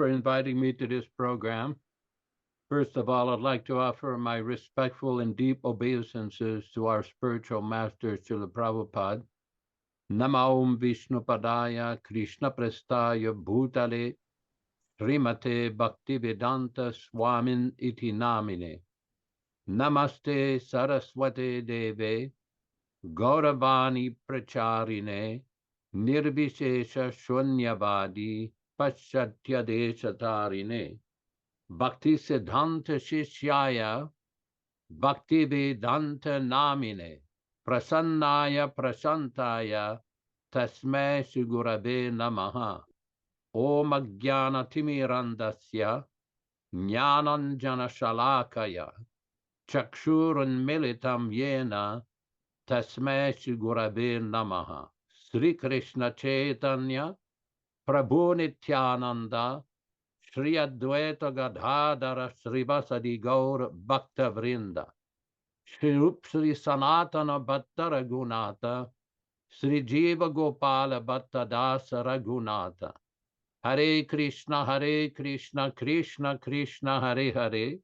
for inviting me to this program. First of all, I'd like to offer my respectful and deep obeisances to our spiritual master, Srila Prabhupada. Namo Vishnupadaya Krishna Prestaya Bhutale Srimate Bhaktivedanta Swamin Iti Namine. Namaste Saraswate Deve Gauravani Pracharine Nirvishesha Shunyavadi Paschatya Bhakti Siddhanta Shishyaya Bhakti Vedanta Namine Prasannaya Prasantaya Tasmai Sugurave Namaha Om Ajnana Timirandasya Jnananjana Shalakaya Chakshurun Militam Yena Tasmai Sugurave Namaha Sri Krishna Chaitanya Prabhu Nityananda Shri Advaita Gadadhara Srivasadi Gaur Bhakta Vrinda Shri Rup Sri Sanatana Bhatta Raghunatha Sri Jiva Gopala Bhatta Dasa Raghunatha Hare Krishna Krishna Krishna Hare Hare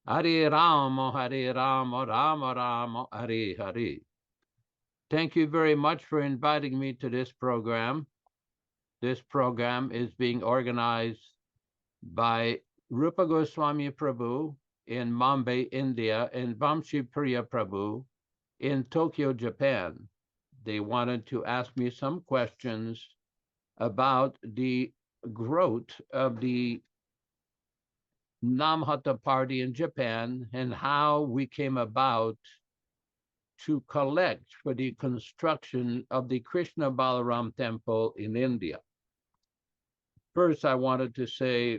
Hare Rama Rama Rama Hare Hare. Thank you very much for inviting me to this program. This program is being organized by Rupa Goswami Prabhu in Mumbai, India, and Vamshi Priya Prabhu in Tokyo, Japan. They wanted to ask me some questions about the growth of the Namhata party in Japan and how we came about to collect for the construction of the Krishna Balarama temple in India. First, I wanted to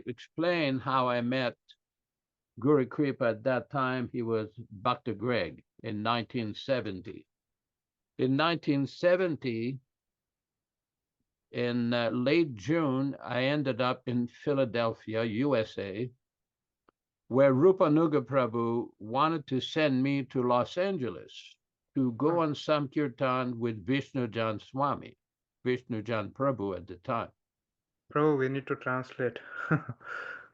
explain how I met Guru Kripa. At that time, he was Bhakta Greg in 1970. In 1970, in late June, I ended up in Philadelphia, USA, where Rupanuga Prabhu wanted to send me to Los Angeles to go on Sankirtan with Vishnujan Swami, Vishnujan Prabhu at the time. Prabhu, we need to translate.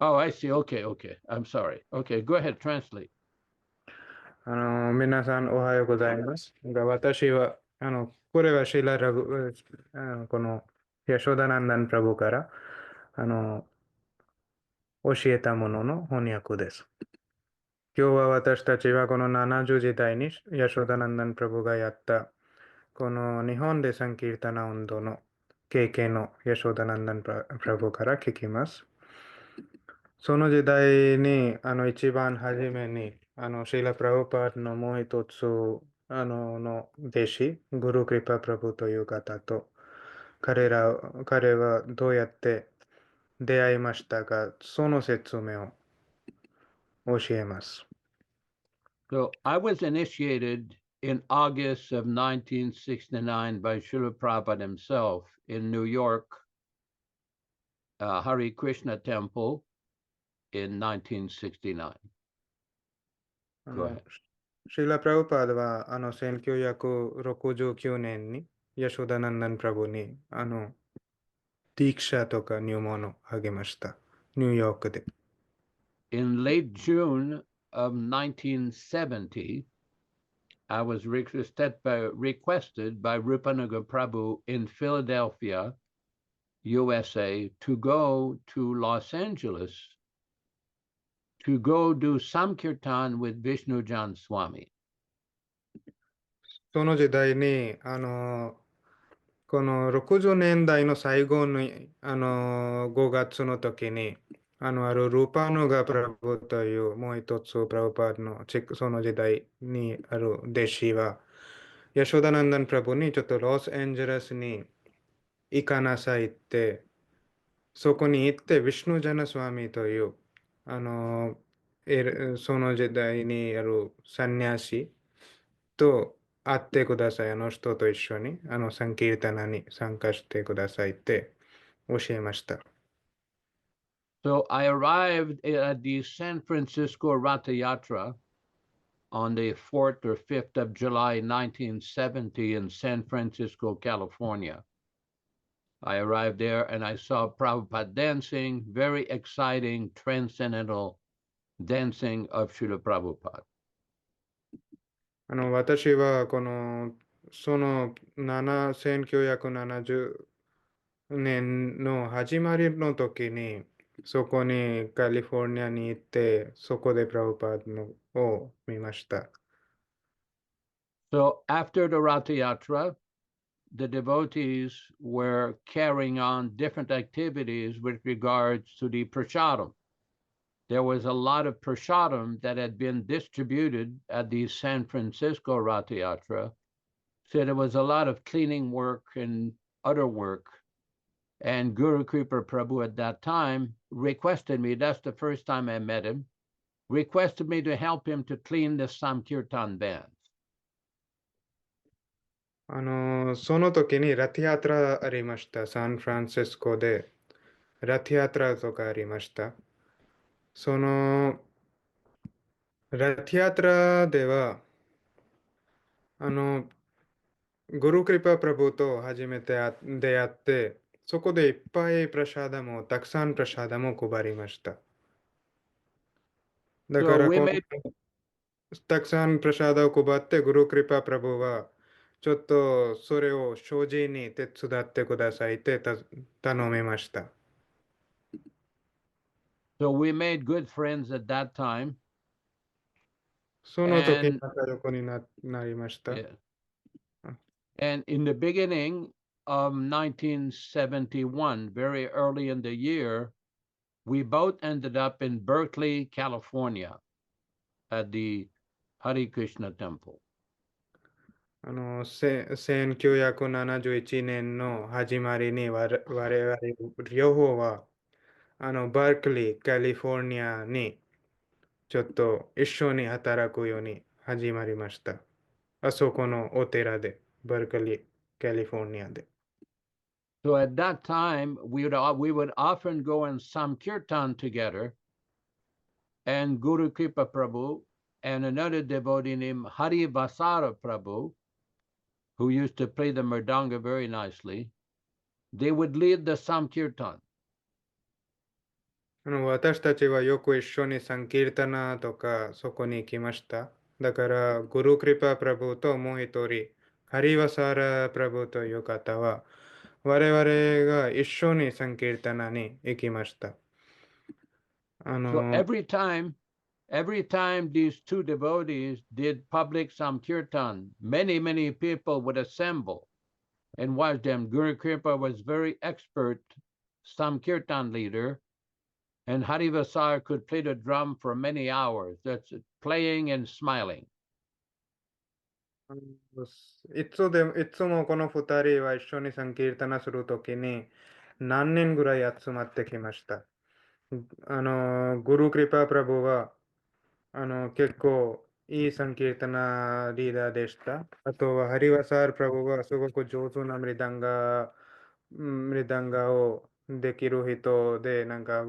Oh, I see. Okay. I'm sorry. Okay, go ahead, translate. 皆さんおはようございます。私はこれはシーララグこのヤショダナンダンプラブから教えたものの翻訳です。今日は私たちはこの70時代にヤショダナンダンプラブがやったこの日本でサンキルタナ運動の経験のヤショダナンダンプラブから聞きます。その時代に一番初めにシーラ・プラブパードのもう一つの弟子グル・クリパ・プラブという方と彼はどうやって出会いましたか、その説明を教えます。So I was initiated in August of 1969 by Srila Prabhupada himself in New York, Hare Krishna Temple in 1969. Go ahead. シーラ・プラブパードは1969年にヤショダナンダン・プラブにディクシャとか入門をあげました。ニューヨークで。In late June of 1970, I was requested by Rupanuga Prabhu in Philadelphia, USA, to go to Los Angeles to go do Samkirtan with Vishnujan Swami. その時代にこの60年代の最後に5月の時にあるルーパヌガプラブというもう一つプラブパードのその時代にある弟子はヤショダナンダンプラブにちょっとロサンゼルスに行かなさいってそこに行ってヴィシュヌジャナスワミというその時代にあるサンニャシと会ってください。人と一緒にサンキルタナに参加してくださいって教えました。So I arrived at the San Francisco Ratha Yatra on the 4th or 5th of July, 1970 in San Francisco, California. I arrived there and I saw Prabhupada dancing, very exciting, transcendental dancing of Srila Prabhupada. 私はその1970年の始まりの時に、そこにカリフォルニアに行って、そこでプラブパードを見ました。So after the Ratha Yatra, the devotees were carrying on different activities with regards to the prasadam. There was a lot of prasadam that had been distributed at the San Francisco Ratha Yatra. So there was a lot of cleaning work and other work. And Guru Kripa Prabhu at that time requested me, that's the first time I met him, requested me to help him to clean the Sankirtan bands. その時にラティアトラありました。サンフランシスコでラティアトラとかありました。そのラティアトラでは、グルークリパプラブと初めて出会って、そこでいっぱいプラシャダも、たくさんプラシャダも配りました。だか So ら we made たくさんプラシャダを配って、グルークリパプラブは、ちょっとそれを正直に手伝ってくださいって頼みました。So we made good friends at that time. その時に And 仲良くになりました。yeah. And in the beginning of 1971, very early in the year, we both ended up in Berkeley, California at the Hare Krishna temple. 1971年の始まりに我々両方はバークリー、カリフォルニアにちょっと一緒に働くように始まりました。あそこのお寺で、バークリー、カリフォルニアで。So at that time, we would often go in Sankirtan together, and Guru Kripa Prabhu and another devotee named Hari Vasara Prabhu, who used to play the mridanga very nicely, they would lead the Sankirtan. 私たちはよく一緒にサンキルタナとかそこに行きました。だから、グルークリパプラブともう一人、ハリワサーラプラブという方は、我々が一緒にサンキルタナに行きました。So every time these two devotees did public Sankirtan, many people would assemble and watch them. Guru Kripa was very expert Sankirtan leader, and Harivasar could play the drum for many hours. That's playing and smiling. いつもこの二人は一緒にサンキルタナするときに何人ぐらい集まってきました。グルークリパプラブは結構いいサンキルタナリーダーでした。あとはハリワサールプラブはすごく上手なミリダンガをできる人で、なんか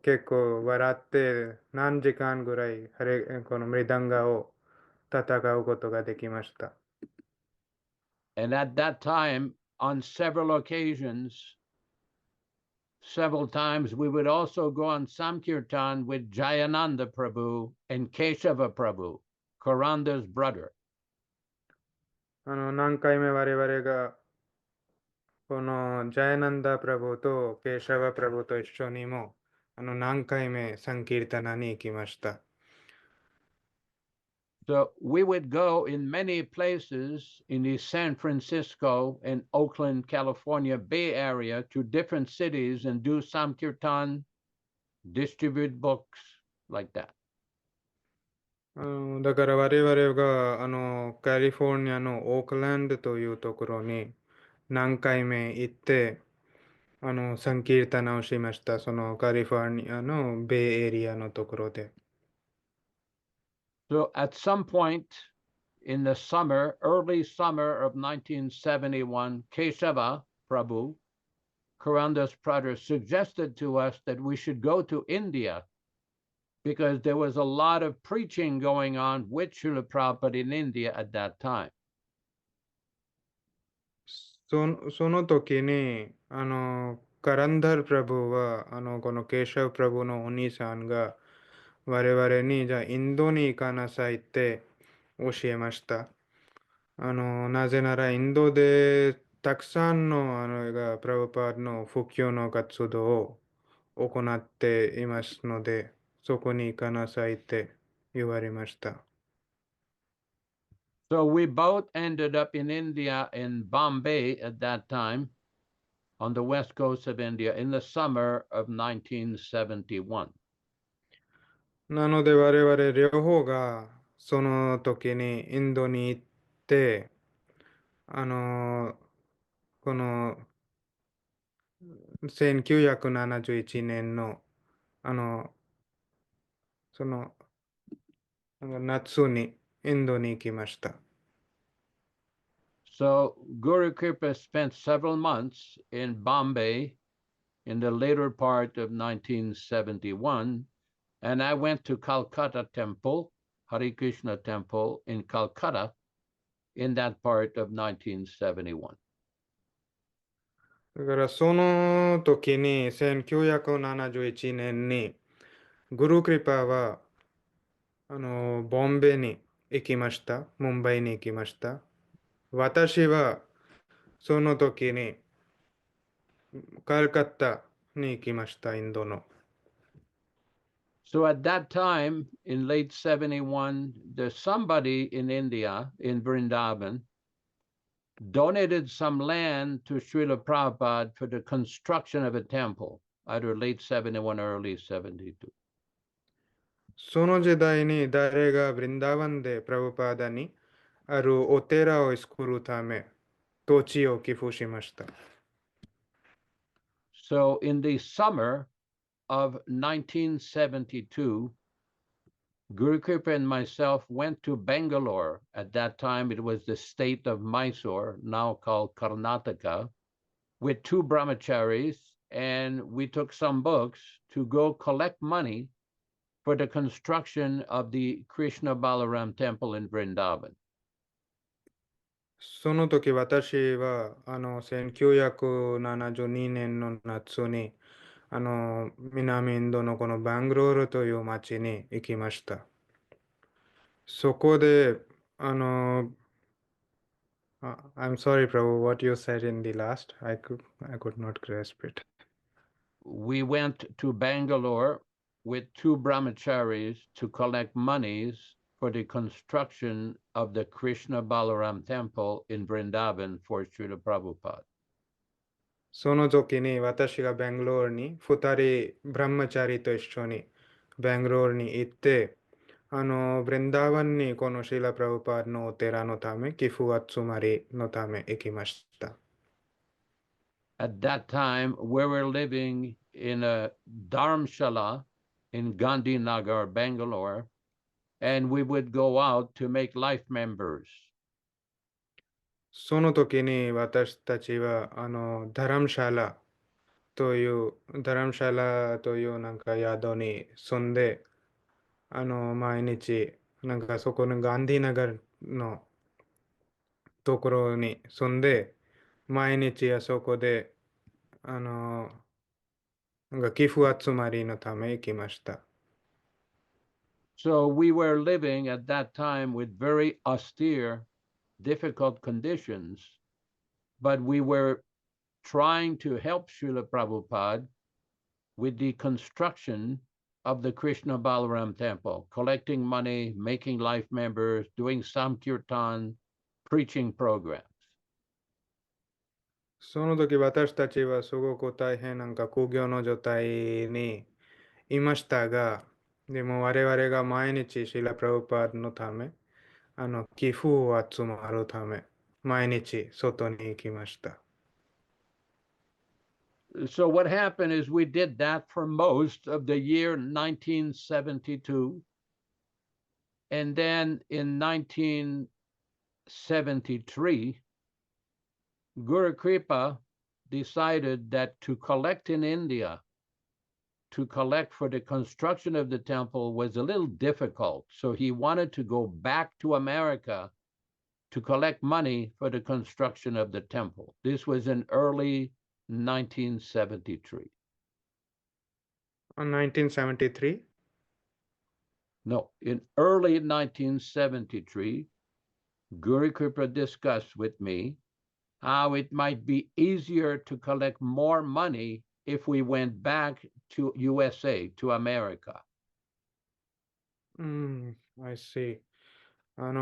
結構笑って何時間ぐらいこのミリダンガを戦うことができました。And at that time, on several occasions, several times, we would also go on Sankirtan with Jayananda Prabhu and Keshava Prabhu, Karanda's brother. 何回目我々がこのジャヤナンダ・プラブとケーシャバ・プラブと一緒にも何回目サンキルタナに行きました。So we would go in many places in the San Francisco and Oakland, California Bay Area to different cities and do Sankirtan, distribute books like that. だから我々がカリフォルニアのオークランドというところに何回目行ってサンキルタナをしました。そのカリフォルニアのベイエリアのところで。So at some point in the summer, early summer of 1971, Keshava Prabhu, Karanda's brother, suggested to us that we should go to India because there was a lot of preaching going on with Srila Prabhupada in India at that time. その時に、カランダル・プラブは、このケーシャウ・プラブのお兄さんが、我々に、じゃあ、インドに行かなさいって教えました。なぜなら、インドでたくさんの、プラブパードの布教の活動を行っていますので、そこに行かなさいって言われました。So we both ended up in India, in Bombay at that time, on the west coast of India, in the summer of 1971. なので我々両方がその時にインドに行って、あの、この1971年の、あの、その夏にインドに行きました。So Guru Kripa spent several months in Bombay in the later part of 1971, and I went to Calcutta Temple, Hare Krishna Temple in Calcutta in that part of 1971. だからその時に1971年にグルークリパーはボンベイに行きました。ムンバイに行きました。私はその時にカルカッタに行きました、インドの。So at that time, in late 71, there's somebody in India, in Vrindavan, donated some land to Srila Prabhupada for the construction of a temple, either late 71 or early 72. その時代に誰がブリンダーバンでプラブパーダにあるお寺を作るため土地を寄付しました。So in the summer of 1972, Guru Kripa and myself went to Bangalore. At that time, it was the state of Mysore, now called Karnataka, with two brahmacharis, and we took some books to go collect money for the construction of the Krishna Balaram temple in Vrindavan. その時私は1972年の夏に南インドのこのバングロールという町に行きました。そこでI'm sorry, Prabhu, what you said in the last, I could not grasp it. We went to Bangalore with two brahmacharis to collect monies for the construction of the Krishna Balaram temple in Vrindavan for Srila Prabhupada. その時に私がベングロールに2人ブランマチャリと一緒にベングロールに行ってブレンダーワンにこのシーラ・プラブパードのお寺のため寄付集まりのため行きました。At that time, we were living in a dharamshala in Gandhinagar, Bangalore, and we would go out to make life members. その時に私たちはダラムシャラというなんか宿に住んで毎日なんかそこのガンディナガルのところに住んで毎日あそこでなんか寄付集まりのため行きました。So we were living at that time with very austere, difficult conditions, but we were trying to help Srila Prabhupada with the construction of the Krishna Balaram temple, collecting money, making life members, doing Samkirtan, preaching programs. その時私たちはすごく大変なんか苦行の状態にいましたが、でも我々が毎日シーラ・プラブパードのため、寄付を集まるため、毎日外に行きました。So what happened is we did that for most of the year 1972. And then in 1973, Guru Kripa decided that to collect in India, to collect for the construction of the temple was a little difficult. So he wanted to go back to America to collect money for the construction of the temple. This was in early 1973. 1973? No, in early 1973, Guru Kripa discussed with me how it might be easier to collect more money if we went back to USA, to America. I see. なん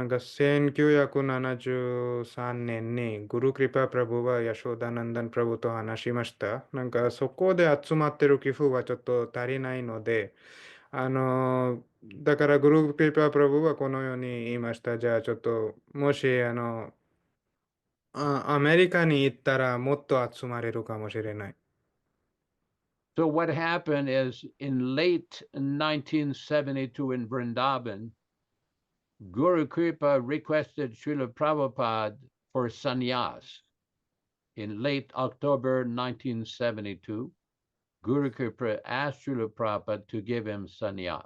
か1973年にグルクリパプラブはヤショーダナンダンプラブと話しました。なんかそこで集まってる寄付はちょっと足りないので、だからグルクリパプラブはこのように言いました。じゃあちょっともしアメリカに行ったらもっと集まれるかもしれない。So what happened is in late 1972 in Vrindavan, Guru Kripa requested Srila Prabhupada for sannyas. In late October 1972, Guru Kripa asked Srila Prabhupada to give him sannyas.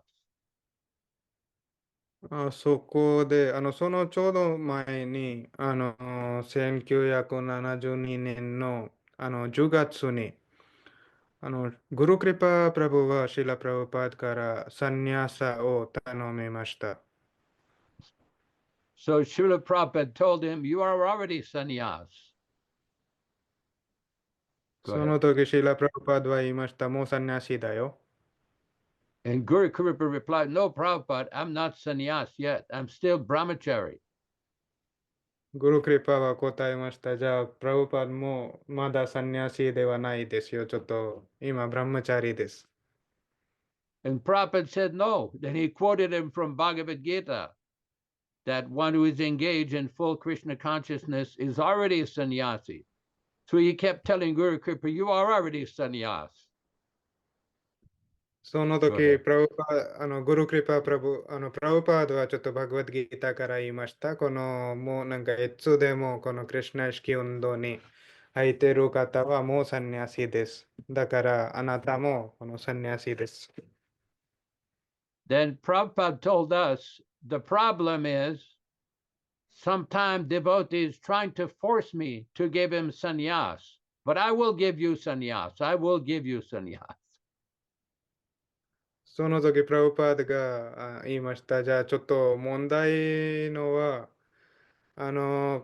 そこで、そのちょうど前に、1972年の、10月に、グルクリパプラブはシーラプラブパードからサンニャーサを頼みました。So Srila Prabhupada told him, you are already sannyas. その時シーラプラブパードは言いました。もうサンニャシだよ。And Guru Kripa replied, no, Prabhupada, I'm not sannyas yet. I'm still brahmachari. グルクリパは答えました。じゃあ、プラブパードもまだサンニャシではないですよ。ちょっと今、ブラムチャリです。And Prabhupada said no. Then he quoted him from Bhagavad Gita, that one who is engaged in full Krishna consciousness is already a sannyasi. So he kept telling Guru Kripa, you are already sannyas. その時、プラブパグルクリパプラブ、プラブパードはちょっとバグワッドギーターから言いました。もうなんか、いつでもこのクリシュナ意識運動に入っている方はもうサンニャシです。だから、あなたもこのサンニャシです。Then Prabhupada told us, the problem is sometimes devotees trying to force me to give him sannyas, but I will give you sannyas. I will give you sannyas. その時、プラブパードが言いました。じゃあ、ちょっと問題のは、なん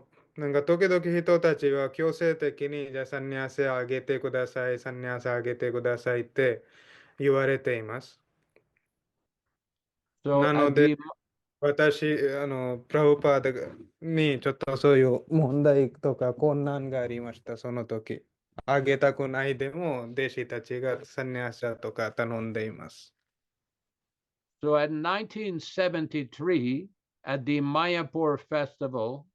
か時々人たちは強制的に、じゃあサンニャセあげてください、サンニャセあげてくださいって言われています。So なので、私、プラブパードにちょっとそういう問題とか困難がありました、その時。あげたくないでも、弟子たちがサンニャセとか頼んでいます。So in 1973, at the Mayapur festival,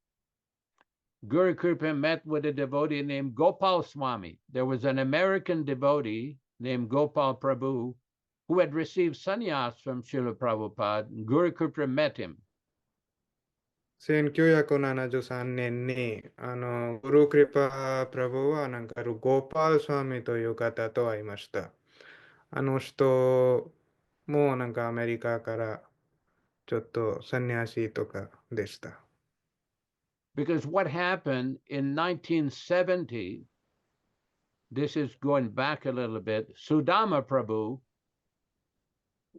Guru Kripa met with a devotee named Gopal Swami. There was an American devotee named Gopal Prabhu who had received sannyas from Srila Prabhupada. Guru Kripa met him. 1973年に、グルークリパープラブはなんかゴーパールスワミという方と会いました。あの人もなんかアメリカからちょっとサンニャシとかでした。Because what happened in 1970, this is going back a little bit, Sudama Prabhu,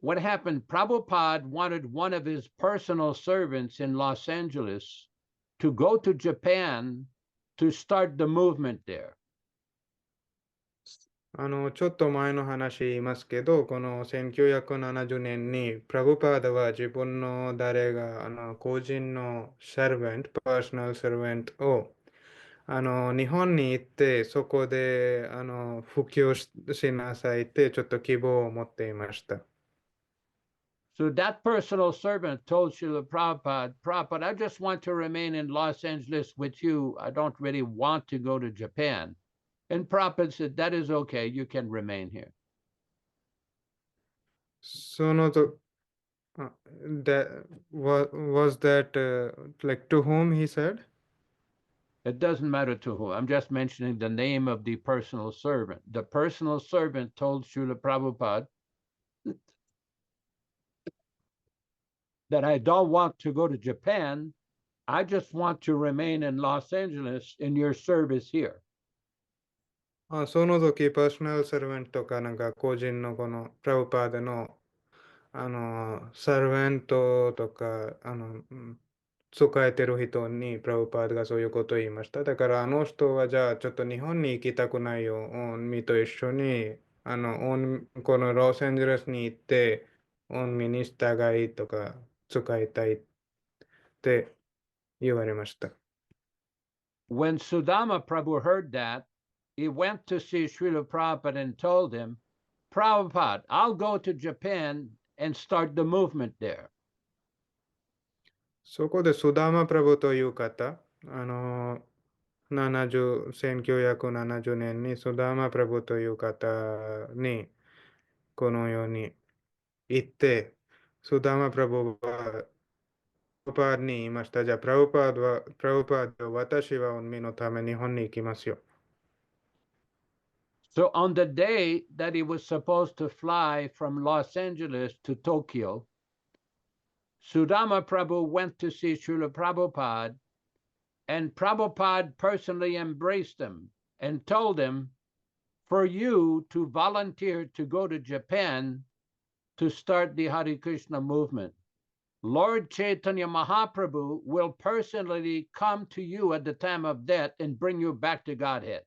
what happened, Prabhupada wanted one of his personal servants in Los Angeles to go to Japan to start the movement there. ちょっと前の話言いますけど、この1970年にプラブパーダは自分の誰が個人のサーベント、パーソナルサーベントを日本に行ってそこで布教しなさいってちょっと希望を持っていました。So that personal servant told Srila Prabhupada, Prabhupada, I just want to remain in Los Angeles with you. I don't really want to go to Japan. And Prabhupada said, that is okay. You can remain here. そのと、was that like to whom he said? It doesn't matter to whom. I'm just mentioning the name of the personal servant. The personal servant told Srila Prabhupada that I don't want to go to Japan. I just want to remain in Los Angeles in your service here. その時、パーソナルサルベントとか、なんか個人のこのプラブパーダの、サルベントとか、使えてる人にプラブパーダがそういうことを言いました。だからあの人はじゃあちょっと日本に行きたくないよ、ミと一緒に、このロサンゼルスに行って、ミに従いとか使いたいって言われました。When Sudama Prabhu heard that, he went to see Srila Prabhupada and told him, Prabhupada, I'll go to Japan and start the movement there. そこでスダーマ・プラブという方、1970年にスダーマ・プラブという方にこのように言って、スダーマ・プラブはプラブパードに言いました。じゃあ、プラブパードは私は運のため日本に行きますよ。So on the day that he was supposed to fly from Los Angeles to Tokyo, Sudama Prabhu went to see Srila Prabhupada, and Prabhupada personally embraced him and told him, for you to volunteer to go to Japan to start the Hare Krishna movement, Lord Chaitanya Mahaprabhu will personally come to you at the time of death and bring you back to Godhead.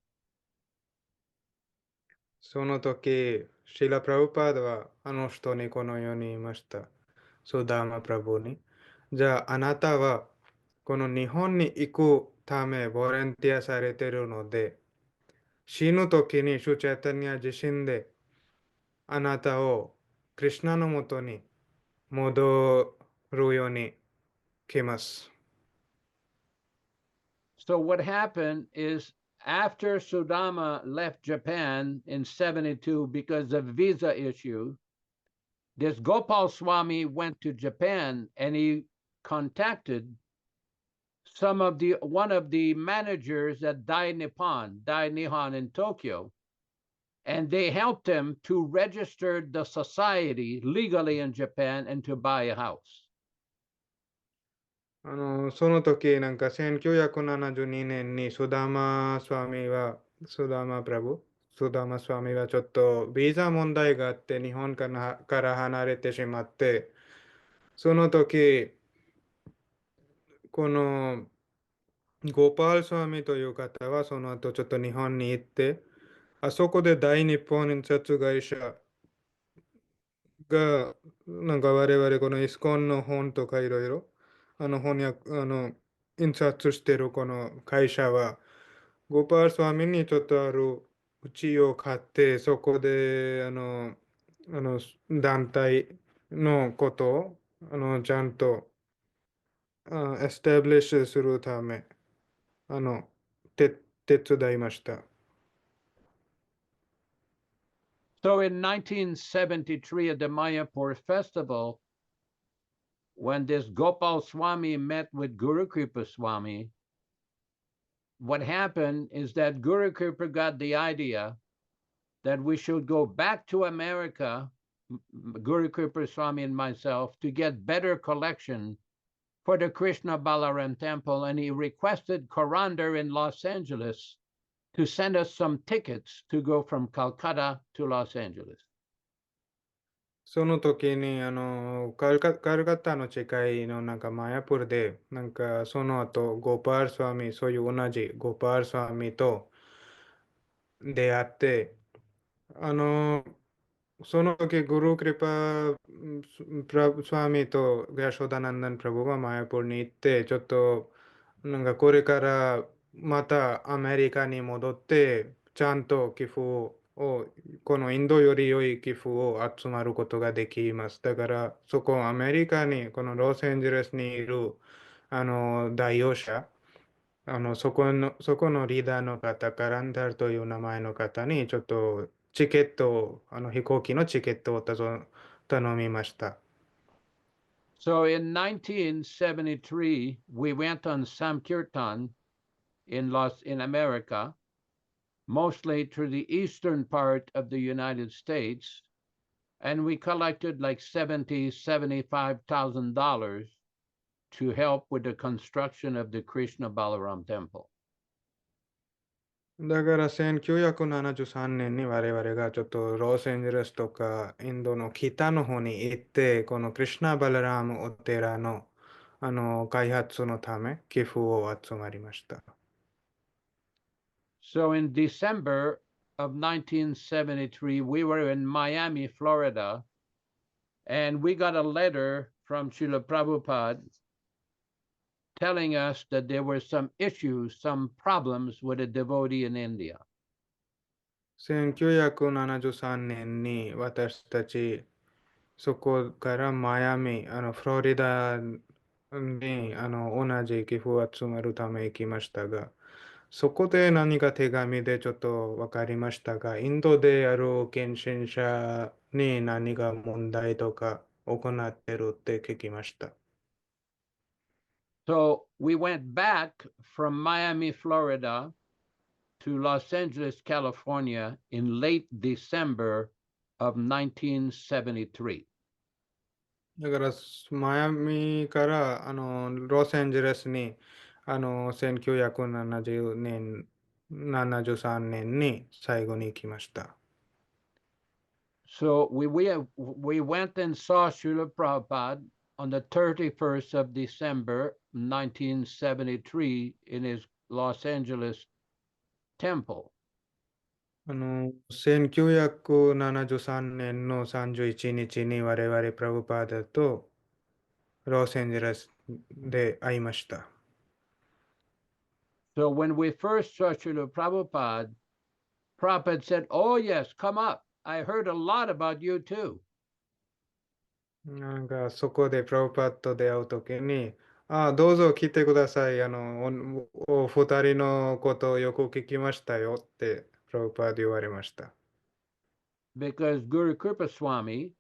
その時、シーラ・プラブパードはあの人にこのように言いました。スダーマ・プラブに。じゃあ、あなたはこの日本に行くためボランティアされているので、死ぬ時にシュチャタニア自身であなたをクリシュナのもとに戻るように来ます。So what happened is after Sudama left Japan in 72 because of visa issue, this Gopal Swami went to Japan and he contacted one of the managers at Dai Nihon in Tokyo, and they helped him to register the society legally in Japan and to buy a house. その時、なんか1972年にスダーマスワミはちょっとビザ問題があって日本から離れてしまって、その時、このゴパールスワミという方はその後ちょっと日本に行って、あそこで大日本印刷会社が、なんか我々このイスコンの本とかいろいろ、翻訳、印刷してるこの会社は、ゴパールスワミにちょっとある家を買って、そこで、団体のことを、ちゃんと、エスタブリッシュするため、あの、手伝いました。So in 1973 at the Mayapur festival, when this Gopal Swami met with Guru Kripa Swami, what happened is that Guru Kripa got the idea that we should go back to America, Guru Kripa Swami and myself, to get better collection for the Krishna Balarama temple, and he requested Corandar in Los Angeles to send us some tickets to go from Calcutta to Los Angeles. その時にカルカッタの近いのなんかマヤプルでなんかその後ゴパールスワミそういう同じゴパールスワミと出会ってあのその時グルークリパプラスワミとヤショダナンダンプラブがマヤプルに行ってちょっとなんかこれからまたアメリカに戻ってちゃんと寄付をこのインドより良い寄付を集まることができます。だからそこアメリカにこのロサンゼルスにいる代表者そこのリーダーの方カランダルという名前の方にちょっとチケットを飛行機のチケットを頼みました。So in 1973, we went on Samkirtan in America, mostly to the eastern part of the United States, and we collected like $75,000 to help with the construction of the Krishna Balaram temple. だから1973年に我々がちょっとロサンゼルスとかインドの北の方に行って、このクリシュナ・バララムお寺の、開発のため寄付を集まりました。So in December of 1973, we were in Miami, Florida, and we got a letter from Srila Prabhupada telling us that there were some issues, some problems with a devotee in India. 1973年に私たちそこからマイアミ、フロリダに同じ寄付を集まるため行きましたが、そこで何か手紙でちょっと分かりましたが、インドである献身者に何か問題とか行ってるって聞きました。So we went back from Miami, Florida to Los Angeles, California in late December of 1973. だから、マイアミからロサンゼルスに1970年、73年に最後に行きました。So we went and saw Srila Prabhupada on the 31st of December 1973 in his Los Angeles temple. 1973年の31日に我々プラブパーダとロサンゼルスで会いました。So when we first saw Srila Prabhupada, Prabhupada said, "Oh yes, come up. I heard a lot about you too." なんかそこでプラブパーダと出会うときに、どうぞ来てください。お二人のことをよく聞きましたよってプラブパーダ言われました。Because Guru Kripa Swami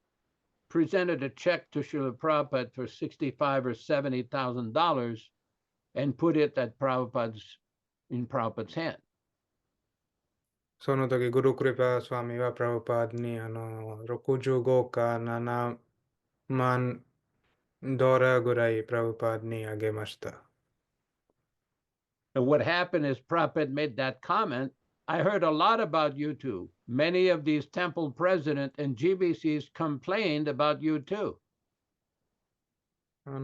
presented a check to Srila Prabhupada for $65,000 or $70,000 and put it in Prabhupada's hand. その時、グルクリパスワミはプラブパーダに65か7万ドラぐらいプラブパーダにあげました。And what happened is Prabhupada made that comment. I heard a lot about you too. Many of these temple presidents and GBCs complained about you too. プラ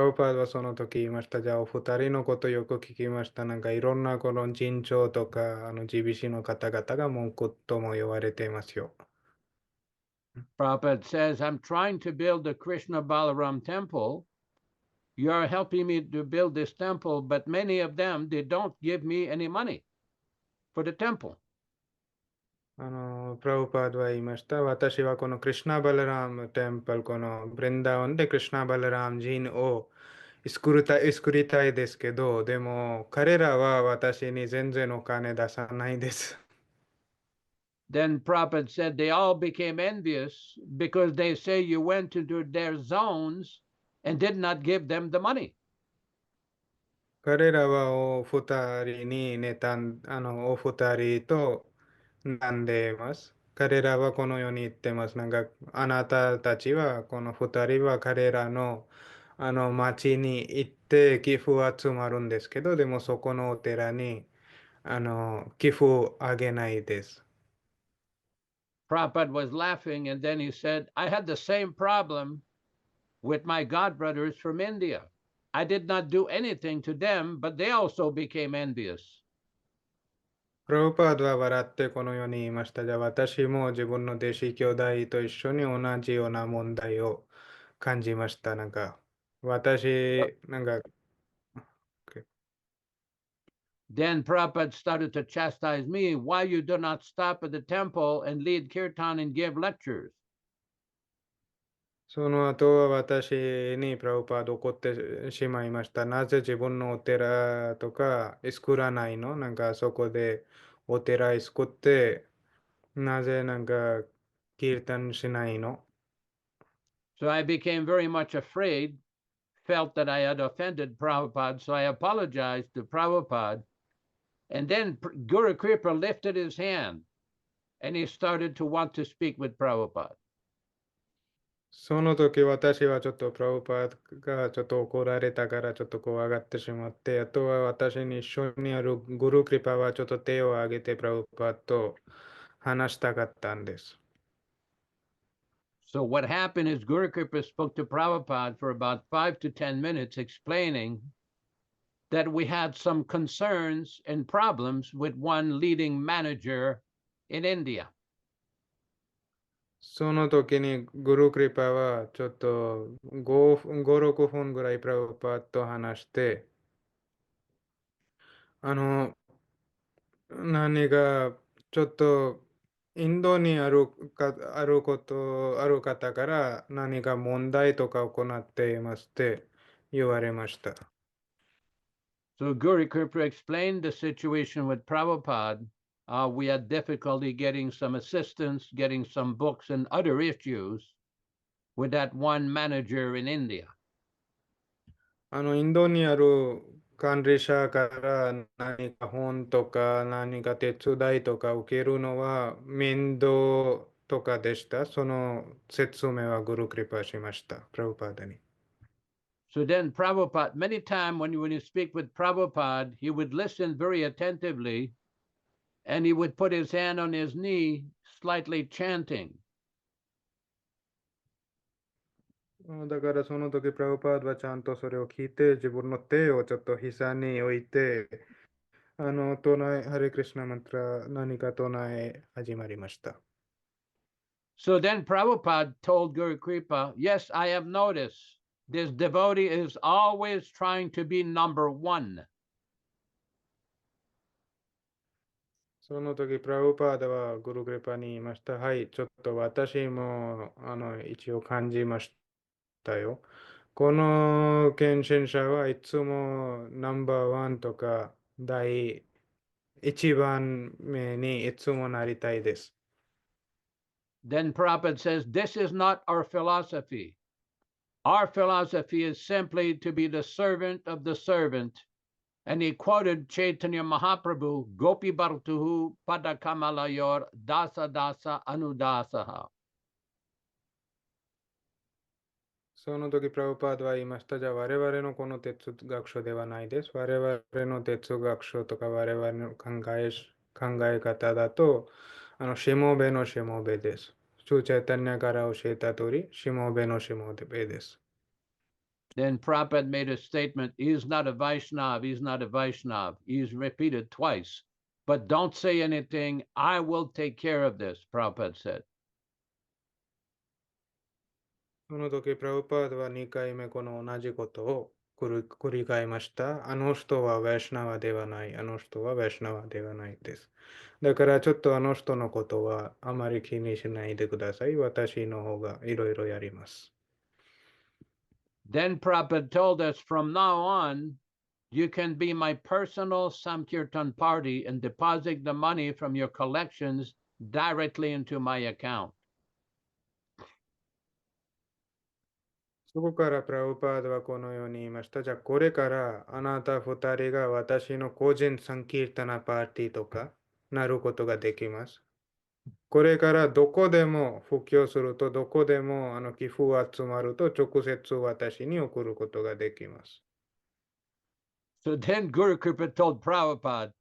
ブパーダはその時言いました。じゃあ、お二人のことよく聞きました。なんかいろんなこの人長とか、GBC の方々が文句とも言われていますよ。Prabhupada says, I'm trying to build the Krishna Balaram temple. You're helping me to build this temple, but many of them, they don't give me any money for the temple. プラブパーダは言いました。私はこのクリシュナバララムテンプル、このブリンダーワンでクリシュナバララム寺院を作りたいですけど、でも彼らは私に全然お金出さないです。Then Prabhupada said they all became envious because they say you went into their zones and did not give them the money. 彼らはお二人にお二人となんでいます。彼らはこのように言ってます。なんか、あなたたちは、この二人は彼らの、町に行って寄付を集まるんですけど、でもそこのお寺に、寄付をあげないです。Prabhupada was laughing and then he said, I had the same problem with my godbrothers from India. I did not do anything to them, but they also became envious. プラブパードは笑ってこのように言いました。じゃあ私も自分の弟子兄弟と一緒に同じような問題を感じました。なんか、なんか、Then Prabhupada started to chastise me why you do not stop at the temple and lead kirtan and give lectures. その後は私にプラブパード怒ってしまいました。なぜ自分のお寺とか作らないの？なんかそこでお寺作って、なぜなんかキルタンしないの？ So I became very much afraid, felt that I had offended Prabhupada, so I apologized to Prabhupada. And then Guru Kripa lifted his hand and he started to want to speak with Prabhupada. その時私はちょっとプラブパーがちょっと怒られたからちょっと怖がってしまって、あとは私に一緒にあるグルークリパはちょっと手を挙げてプラブパーと話したかったんです。So what happened is Guru Kripa spoke to Prabhupada for about 5 to 10 minutes, explaining that we had some concerns and problems with one leading manager in India. その時にグルークリパはちょっと5、6分ぐらいプラブパーと話して、あの、何がちょっとインドにあること、ある方から何か問題とか行っていますって言われました。So Guru Kripa explained the situation with Prabhupada. We had difficulty getting some assistance, getting some books and other issues with that one manager in India. インドにある管理者から何か本とか何か手伝いとか受けるのは面倒とかでした。その説明はグルークリパしました。プラブパーダに。So then Prabhupada, many times when you speak with Prabhupada, he would listen very attentively and he would put his hand on his knee, slightly chanting. だからその時プラブパーダはちゃんとそれを聞いて自分の手をちょっと膝に置いてハレクリシナマントラ何か唱え始まりました。So then Prabhupada told Guru Kripa, yes, I have noticed this devotee is always trying to be number one. その時、プラブパーダはグルクリパに言いました。はい、ちょっと私も一応感じましたよ。この献身者はいつもナンバーワンとか第一番目にいつもなりたいです。Then Prabhupada says, this is not our philosophy. Our philosophy is simply to be the servant of the servant. And he quoted Chaitanya Mahaprabhu, Gopi Bhartuhu Padakamalayur Dasa Dasa Anudasaha. その時、プラブパードは言いました。じゃあ、我々のこの哲学書ではないです。我々の哲学書とか我々の考え方だと、しもべのしもべです。シュチャイタニアから教えた通り、しもべのしもべです。Then Prabhupada made a statement, he's not a Vaishnav, he's not a Vaishnav. He's repeated twice. But don't say anything, I will take care of this, Prabhupada said. その時、プラブパードは2回目この同じことを繰り返しました。あの人はヴァイシュナワではない。あの人はヴァイシュナワではないです。だからちょっとあの人のことはあまり気にしないでください。私の方がいろいろやります。Then Prabhupada told us from now on, you can be my personal Samkirtan party and deposit the money from your collections directly into my account. そこからプラブパードはこのように言いました。じゃあこれからあなた2人が私の個人サンキルタナパーティーとかなることができます。これからどこでも布教するとどこでも寄付が集まると直接私に送ることができます。So then Guru Kripa told Prabhupada,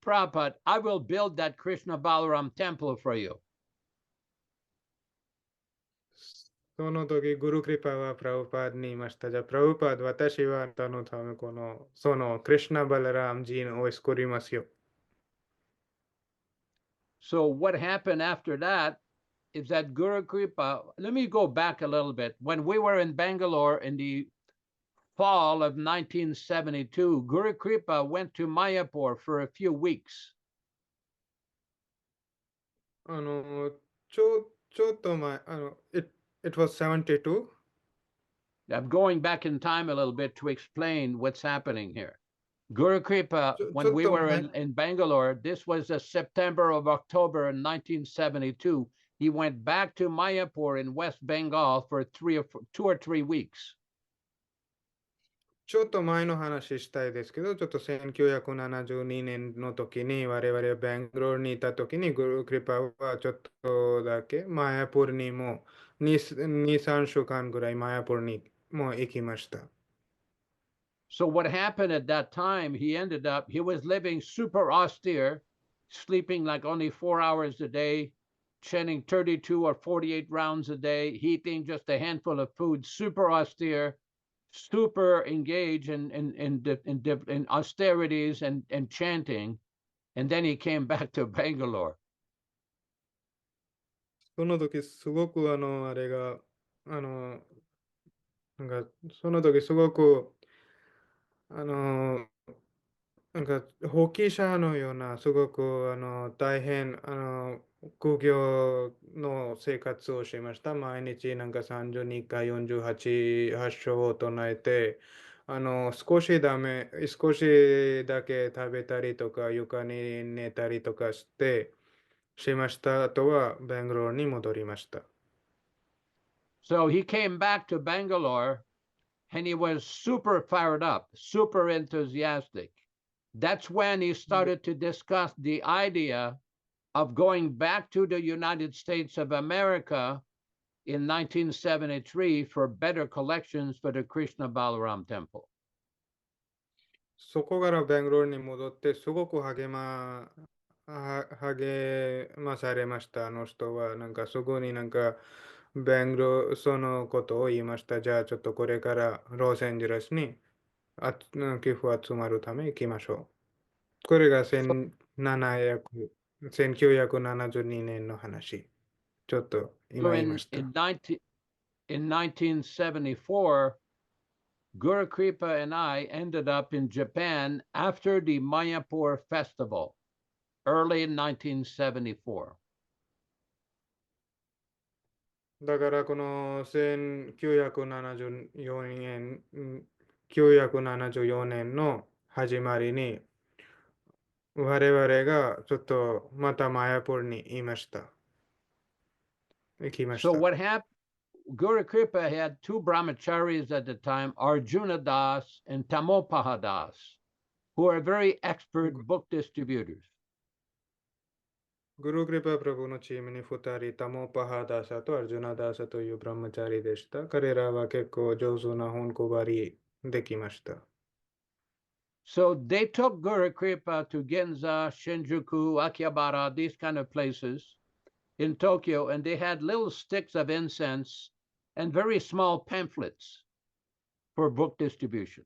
Prabhupada, I will build that Krishna Balaram temple for you. その時、グルクリパはプラブパードに言いました。じゃあ、プラブパード、私はあなたのためそのクリシュナバララム寺を作りますよ。So what happened after that is that Guru Kripa, let me go back a little bit. When we were in Bangalore in the fall of 1972, Guru Kripa went to Mayapur for a few weeks. ちょっと前、it was 72? I'm going back in time a little bit to explain what's happening here. Guru Kripa, when we were in Bangalore, this was the September of October in 1972. He went back to Mayapur in West Bengal for 2 or 3 weeks. ちょっと前の話したいですけど、ちょっと1972年の時に我々はベンガロールにいた時にグルークリパはちょっとだけマヤプールにも2、3週間ぐらいマヤポルにもう行きました。So what happened at that time, he was living super austere, sleeping like only 4 hours a day, chanting 32 or 48 rounds a day, eating just a handful of food, super austere, super engaged in austerities and chanting. And then he came back to Bangalore. その時すごくあれが、あの、なんかその時すごく、あの、放棄者のような、すごく大変苦行の生活をしました。毎日32回48発祥を唱えて、少しだけ食べたりとか、床に寝たりとかしました。あとは、ベングロールに戻りました。So he came back to Bangalore and he was super fired up, super enthusiastic. That's when he started to discuss the idea of going back to the United States of America in 1973 for better collections for the Krishna Balaram Temple. そこからベングロールに戻って、すごく励まされました。あの人は、すぐにベングロール、そのことを言いました。じゃあ、ちょっとこれからロサンゼルスに寄付集まるため行きましょう。これがSo, 1972年の話。ちょっとso 今言いました。in 1974, Guru Kripa and I ended up in Japan after the Mayapur festival, early in 1974. だからこの1974年、974年の始まりに我々がちょっとまたマヤポルに行きまし So た。what happened? Guru Kripa had two brahmacharis at the time, Arjuna Das and Tamopaha Das, who are very expert book distributors. グルークリパプラブのチームに2人、タモパハダーサとアルジュナダーサというブラマチャリでした。彼らは結構上手な本配りできました。So they took Guru Kripa to Ginza, Shinjuku, Akihabara, these kind of places in Tokyo, and they had little sticks of incense and very small pamphlets for book distribution.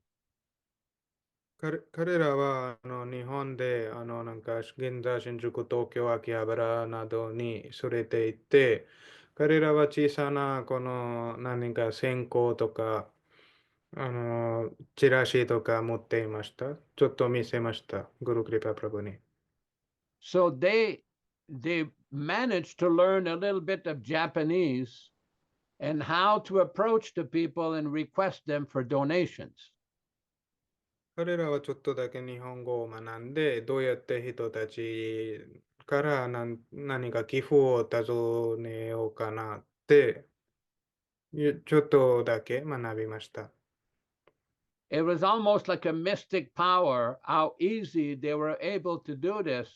彼らは日本で銀座、新宿、東京、秋葉原などに連れて行って、彼らは小さなこの何か線香とかチラシとか持っていました。ちょっと見せました。グルークリパプラブに。So they managed to learn a little bit of Japanese and how to approach the people and request them for donations. 彼らはちょっとだけ日本語を学んで、どうやって人たちから何か寄付を尋ねようかなってちょっとだけ学びました。It was almost like a mystic power how easy they were able to do this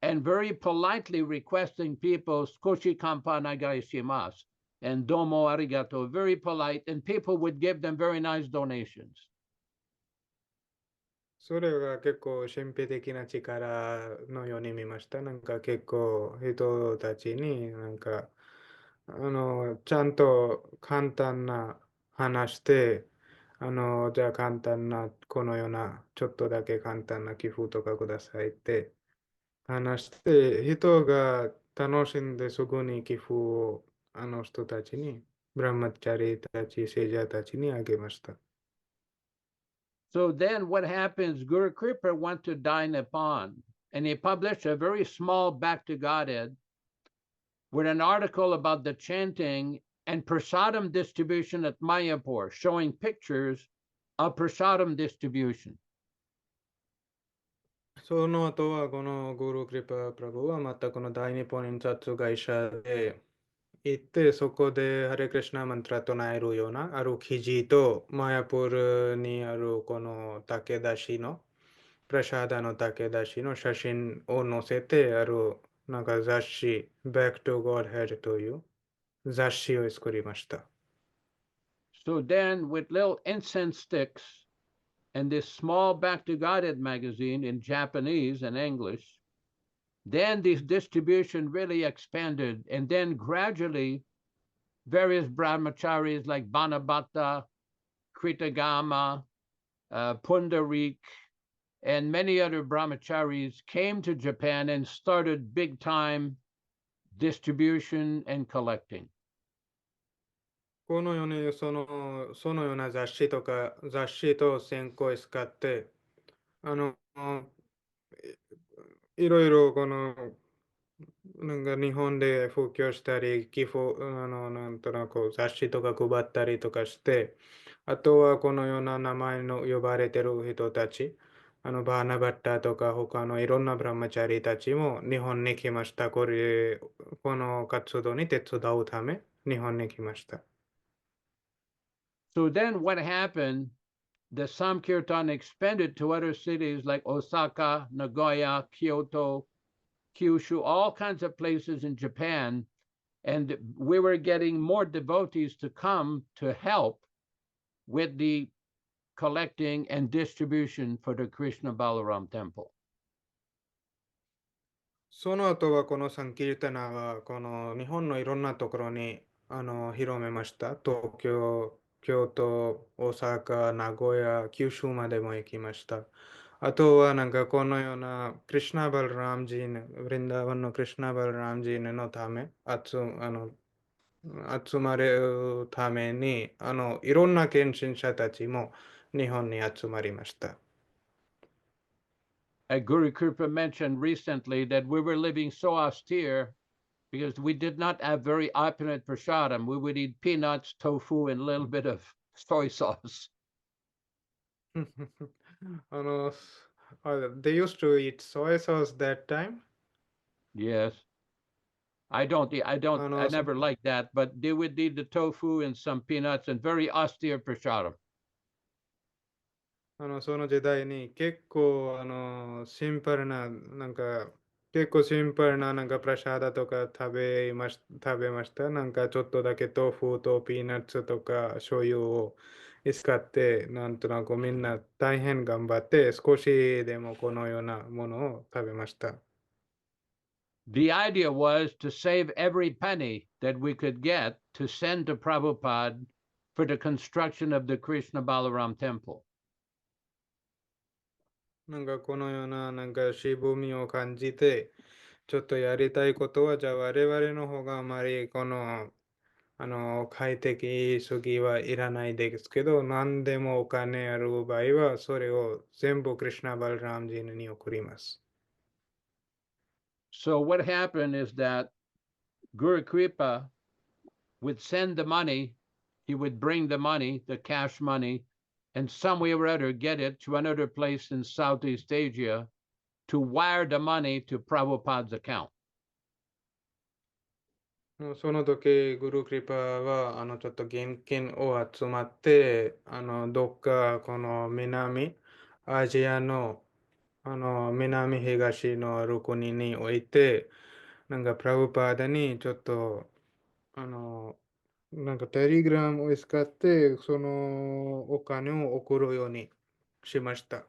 and very politely requesting people "Skoshi kampa nagai shimasu" and "Domo arigato," very polite, and people would give them very nice donations. それが結構神秘的な力のように見ました。結構人たちにちゃんと簡単な話して、じゃあ簡単なこのようなちょっとだけ簡単な寄付とかくださいって話して、人が楽しんですぐに寄付をあの人たちに、ブランマチャリたち、聖者たちにあげました。So then what happens, Guru Kripa went to Dai Nippon and he published a very small Back to Godhead with an article about the chanting and prasadam distribution at Mayapur, showing pictures of prasadam distribution. その後は、このグルークリパプラブはまたこの大日本印刷会社で行って、そこでハレクリシナマントラ唱えるようなある記事と、マヤプールにあるこの武田氏の、プラシャーダの武田氏の写真を載せてある雑誌、Back to Godhead という。雑誌を作りました。So then, with little incense sticks and this small Back to Godhead magazine in Japanese and English, then this distribution really expanded. And then gradually, various brahmacharis like Banabhatta, Kritagama, Pundarik, and many other brahmacharis came to Japan and started big time distribution and collecting. このようにそのような雑誌と線香を使って、あの、いろいろなんか日本で布教したり、なんとなく雑誌とか配ったりとかして、あとはこのような名前の呼ばれてる人たち、バーナバッタとか他のいろんなブラマチャリたちも日本に来ました。この活動に手伝うため、日本に来ました。So then what happened? The Samkirtan expanded to other cities like Osaka, Nagoya, Kyoto, Kyushu, all kinds of places in Japan. And we were getting more devotees to come to help with the collecting and distribution for the Krishna Balaram temple. その後はこのサンキルタナはこの日本のいろんなところに広めました。東京、京都、大阪、名古屋、九州までも行きました。あとはなんかこのようなクリシュナバルラムジーヌ、ヴリンダーヴァンのクリシュナバルラムジーヌのため、集まれるために、いろんな献身者たちも日本に集まりました。Guru Kripa mentioned recently that we were living so austere because we did not have very opulent prasadam. We would eat peanuts, tofu, and a little bit of soy sauce. They used to eat soy sauce that time. Yes. I never liked that, but they would eat the tofu and some peanuts and very austere prasadam. その時代に結構結構シンプルななんかプラシャダとか食べました。なんかちょっとだけ豆腐とピーナッツとか醤油を使って、なんとなくみんな大変頑張って少しでもこのようなものを食べました。The idea was to save every penny that we could get to send to Prabhupada for the construction of the Krishna Balaram temple. なんかこのようななんか渋みを感じて、ちょっとやりたいことは、じゃあ我々の方があまり快適すぎはいらないですけど、何でもお金ある場合は、それを全部クリシュナバルラムジーに送ります。So what happened is that Guru Kripa would send the money, he would bring the money, the cash money, and some way or other get it to another place in Southeast Asia to wire the money to Prabhupada's account. その時、グルークリパーは、ちょっと現金を集まって、どっか、この南アジアの、南東のある国に置いて、なんか、プラブパーダにちょっと、なんか、テレグラムを使って、そのお金を送るようにしました。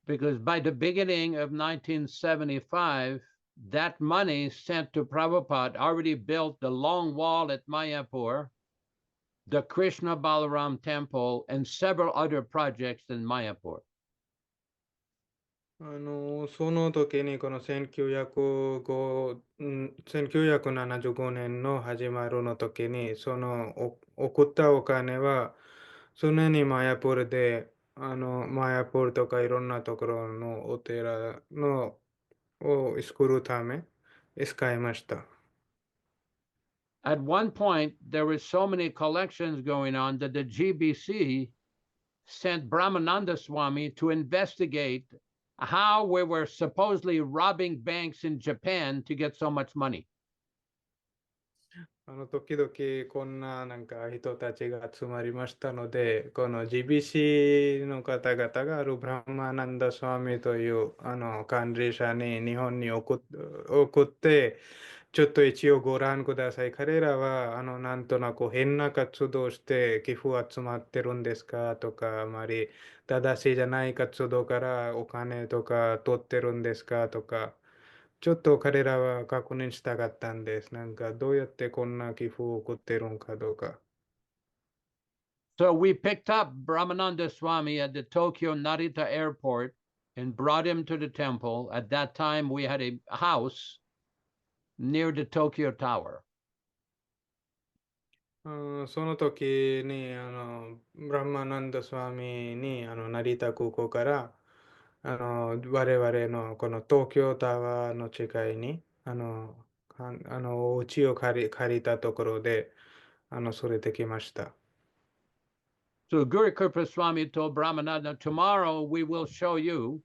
Because by the beginning of 1975, that money sent to Prabhupada already built the long wall at Mayapur, the Krishna Balaram temple, and several other projects in Mayapur. その時にこの1975年の始まるの時に、送ったお金は、常にマヤプールで、マヤプールとかいろんなところのお寺を作るため、使いました。At one point, there were so many collections going on that the GBC sent Brahmananda Swami to investigate how we were supposedly robbing banks in Japan to get so much money. 時々こんななんか人たちが集まりましたので、この GBC の方々があるブラマナンダスワミという管理者に日本に送って、ちょっと一応ご覧ください。彼らは、なんとなく変な活動して寄付集まってるんですかとか、あまり正しいじゃない活動からお金とか取ってるんですかとか、ちょっと彼らは確認したかったんです。なんか、どうやってこんな寄付を送ってるんかどうか。So we picked up Brahmananda Swami at the Tokyo Narita airport and brought him to the temple. At that time, we had a house near the Tokyo Tower. その時に、ブラマナンダスワミに、成田空港から、我々のこの東京タワーの近いに、お家を借りたところで、それできました。So Guru Kripa Swami told Brahmananda, tomorrow we will show you,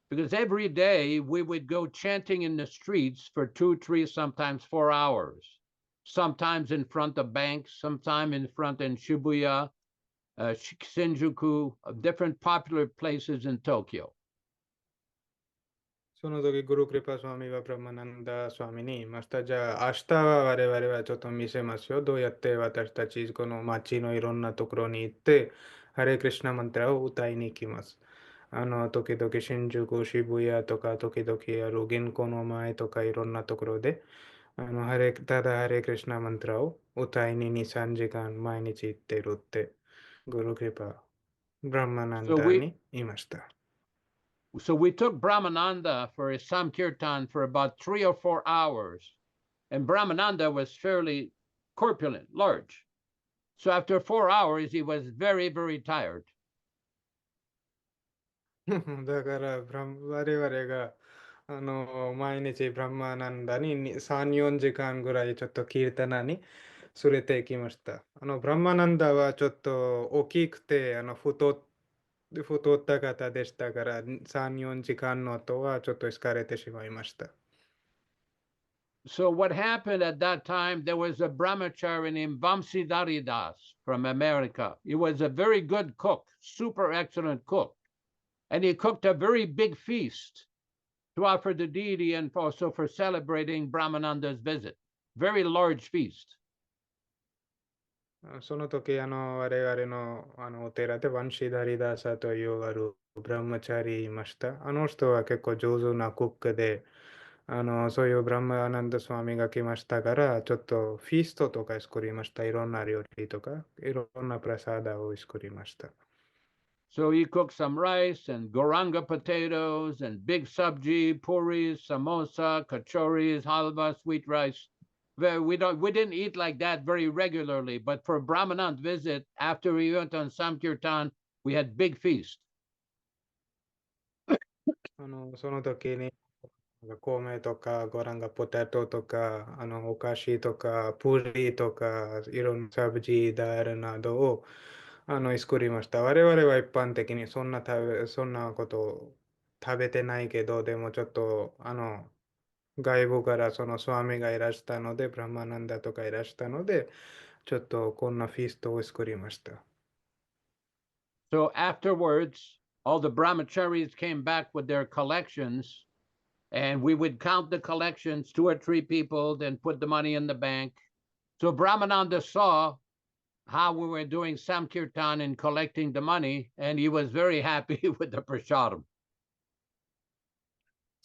because every day we would go chanting in the streets for 2, 3, sometimes 4 hours, sometimes in front of banks, sometimes in front in Shibuya, Shinjuku, different popular places in Tokyo. その時、グルクリパスワミはブラマナンダスワミに言いました。じゃあ、明日は我々はちょっと見せますよ。どうやって私たち、この街のいろんなところに行って、ハレクリシナマントラを歌いに行きます。時々新宿、渋谷とか、時々銀行の前とかいろんなところで、ただハレクリシナマントラを歌いに2、3時間毎日行ってるって、グルクリパ、ブラマナン So ダ we に言いました。so we took Brahmananda for a Samkirtan for about 3 or 4 hours. And Brahmananda was fairly corpulent, large. So after 4 hours, he was very, very tired. だから、我々が、毎日ブランマーナンダに3、4時間ぐらいちょっとキルタナに連れて行きました。ブランマーナンダはちょっと大きくて、太った方でしたから、3、4時間の後はちょっと疲れてしまいました。So what happened at that time, there was a brahmachari named Vamsidhari Das from America. He was a very good cook, super excellent cook. And he cooked a very big feast to offer the deity and also for celebrating Brahmananda's visit. Very large feast. その時、我々の、お寺でワンシダリダーサというブランマチャリいました。あの人は結構上手なコックで、そういうブランマーナンダスワミが来ましたから、ちょっとフィストとか作りました。いろんな料理とか、いろんなプラサーダを作りました。So he cooked some rice and goranga potatoes and big sabji, puris, samosa, kachoris, halva, sweet rice. We didn't eat like that very regularly, but for Brahmanand visit, after we went on Samkirtan, we had big feast. その時に、米とか、ゴランガポテトとか、お菓子とか、プリとか、いろんなサブジダールなどを、作りました。我々は一般的にそんなことを食べてないけど、でもちょっと、外部からそのスワミがいらしたので、ブラマナンダとかいらしたので、ちょっとこんなフィストを作りました。So afterwards, all the brahmacharis came back with their collections, and we would count the collections, 2 or 3 people, then put the money in the bank. So Brahmananda saw how we were doing Samkirtan and collecting the money, and he was very happy with the prasadam.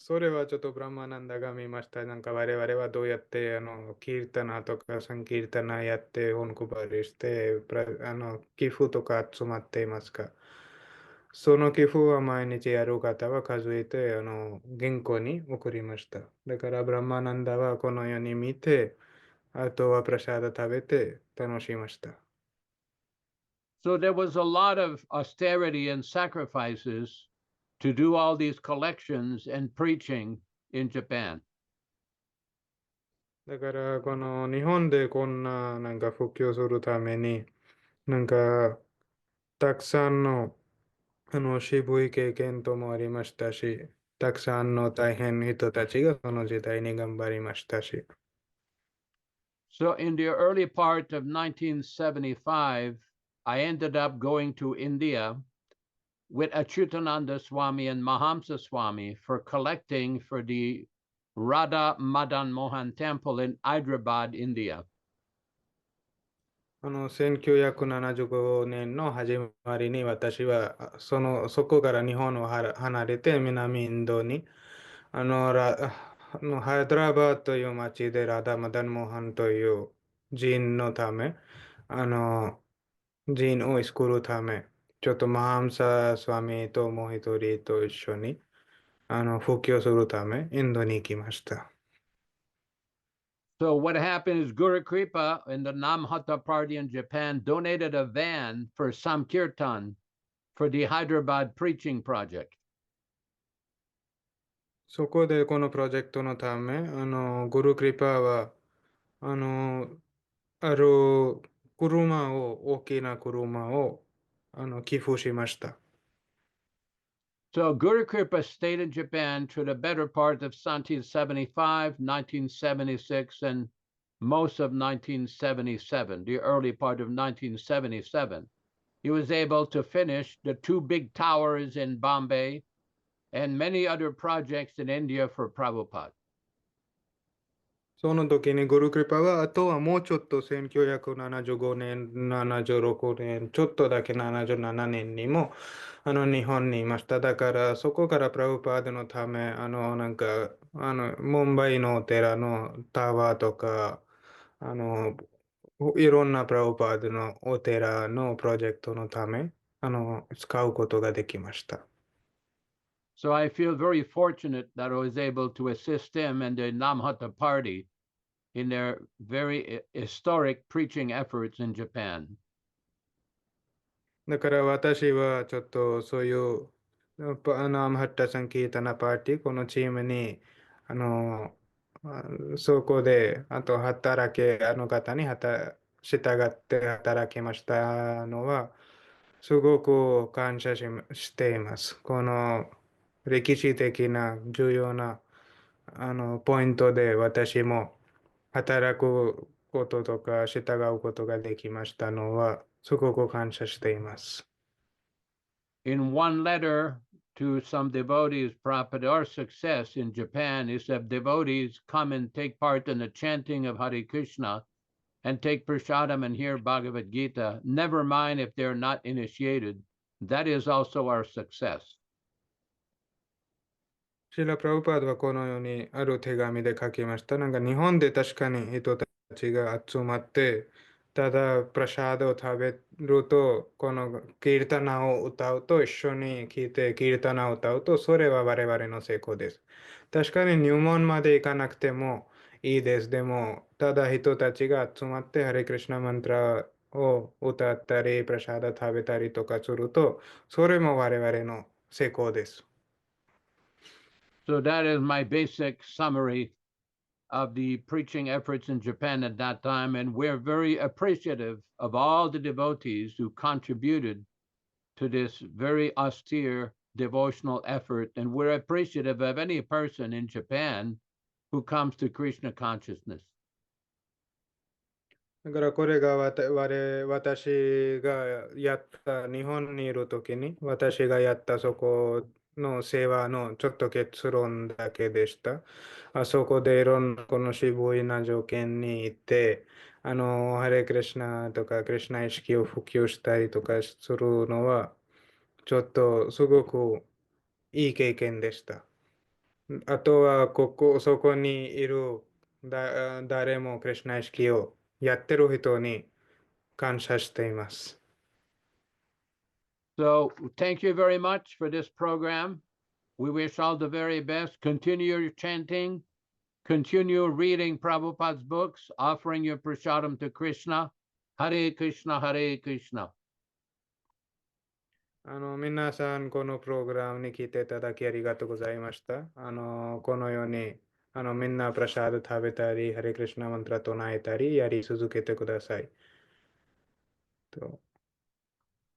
それはちょっとブラマナンダが見ました。なんか我々はどうやってキルタナとかサンキルタナやって本配りして寄付とか集まっていますか。その寄付は毎日やる方は数えて銀行に送りました。だからブラマナンダはこのように見て、あとはプラシャーダ食べて楽しみました。So there was a lot of austerity and sacrifices to do all these collections and preaching in Japan. だからこの日本でこんななんか普及するためになんかたくさんの渋い経験ともありましたし、たくさんの大変な人たちがその時代に頑張りましたし。So in the early part of 1975, I ended up going to India with Achyutananda Swami and Mahamsa Swami for collecting for the Radha Madan Mohan Temple in Hyderabad, India. 1975年の始まりに私はそこから日本を離れて南インドにハイドラバードという町でラダマダンモハンという寺院のため、寺院を作るため、ちょっとマハムサスワミともう一人と一緒に布教するためインドに行きました。So what happened is Guru Kripa in the Namhata party in Japan donated a van for Samkirtan for the Hyderabad preaching project. そこでこのプロジェクトのため、グルクリパーは、ある大きな車を寄付しました。So Guru Kripa stayed in Japan through the better part of 1975, 1976, and most of 1977, the early part of 1977. He was able to finish the two big towers in Bombay and many other projects in India for Prabhupada. その時にグルクリパは、あとはもうちょっと1975年、76年、ちょっとだけ77年にも日本にいました。だからそこからプラブパードのため、ムンバイのお寺のタワーとか、いろんなプラブパードのお寺のプロジェクトのため、使うことができました。So I feel very fortunate that I was able to assist him and the Namhata party in their very historic preaching efforts in Japan. だから私はちょっとそういうアムハッタサンキータナパーティー、このチームに、そこで、あとあの方に従って働きましたのは、すごく感謝しています。この歴史的な重要なポイントで私も働くこととか従うことができましたのはすごく感謝しています。In one letter to some devotees, Prabhupada, our success in Japan is that devotees come and take part in the chanting of Hare Krishna and take prasadam and hear Bhagavad Gita, never mind if they're not initiated. That is also our success. シーラ・プラブパードはこのようにある手紙で書きました。なんか日本で確かに人たちが集まって、ただプラシャードを食べると、このキールタナを歌うと一緒に聞いてキールタナを歌うと、それは我々の成功です。確かに入門まで行かなくてもいいです。でも、ただ人たちが集まってハレクリシュナマントラを歌ったり、プラシャードを食べたりとかすると、それも我々の成功です。So that is my basic summary of the preaching efforts in Japan at that time. And we're very appreciative of all the devotees who contributed to this very austere devotional effort. And we're appreciative of any person in Japan who comes to Krishna consciousness. だからこれが私がやった日本にいる時に私がやったそこの世話のちょっと結論だけでした。あそこでいろんなこの渋いな条件にいて、ハレクリシナとかクリシナ意識を普及したりとかするのはちょっとすごくいい経験でした。あとはそこにいる誰もクリシナ意識をやってる人に感謝しています。So thank you very much for this program. We wish all the very best. Continue your chanting. Continue reading Prabhupada's books, offering your prasadam to Krishna. Hare Krishna, Hare Krishna. 皆さん、このプログラムに来ていただきありがとうございました。このように、みんなプラシャード食べたり、ハレクリシュナマントラ唱えたり、やり続けてください。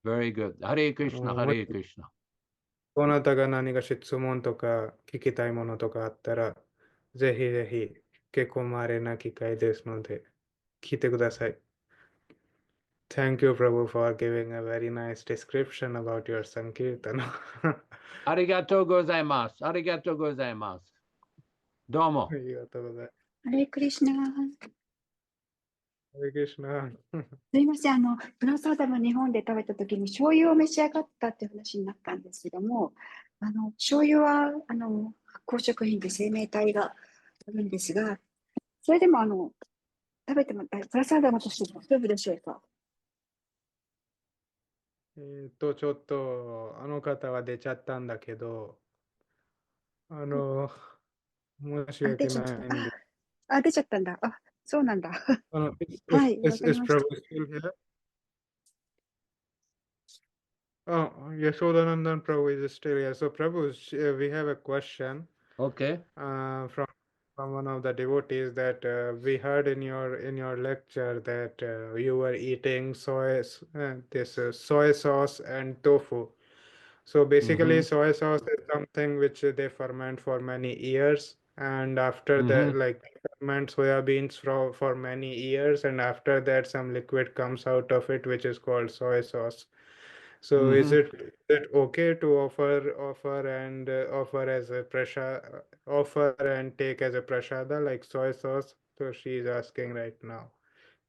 Very good. Hare Krishna, Hare Krishna. あなたが何か質問とか聞きたいものとかあったら、ぜひぜひ結構稀な機会ですので、聞いてください。Thank you, Prabhu, for giving a very nice description about your Sankirtan. Arigato gozaimasu. Arigato gozaimasu. どうも。ありがとうございます。ハレクリシナ。ハレクリシナ。すいません、プラサーダも日本で食べたときに醤油を召し上がったっていう話になったんですけども、醤油は発酵食品で生命体があるんですが、それでも食べても、プラサーダもとして大丈夫でしょうか？ちょっと、あの方は出ちゃったんだけど、申し訳出ちゃった。ないんで。出ちゃったんだ。そうなんだ。is, はい、わかり is ました。Prabhu still here? Oh, Yashodanandan Prabhu is still here. So, Prabhu, we have a question Okay. from one of the devotees that we heard in your lecture that you were eating soy sauce and tofu. So basically, soy sauce is something which they ferment for many years, and after that, like ferment soybeans for many years, and after that, some liquid comes out of it, which is called soy sauce. So is it okay to offer as a offer and take as a prasada like soy sauce? So she's asking right now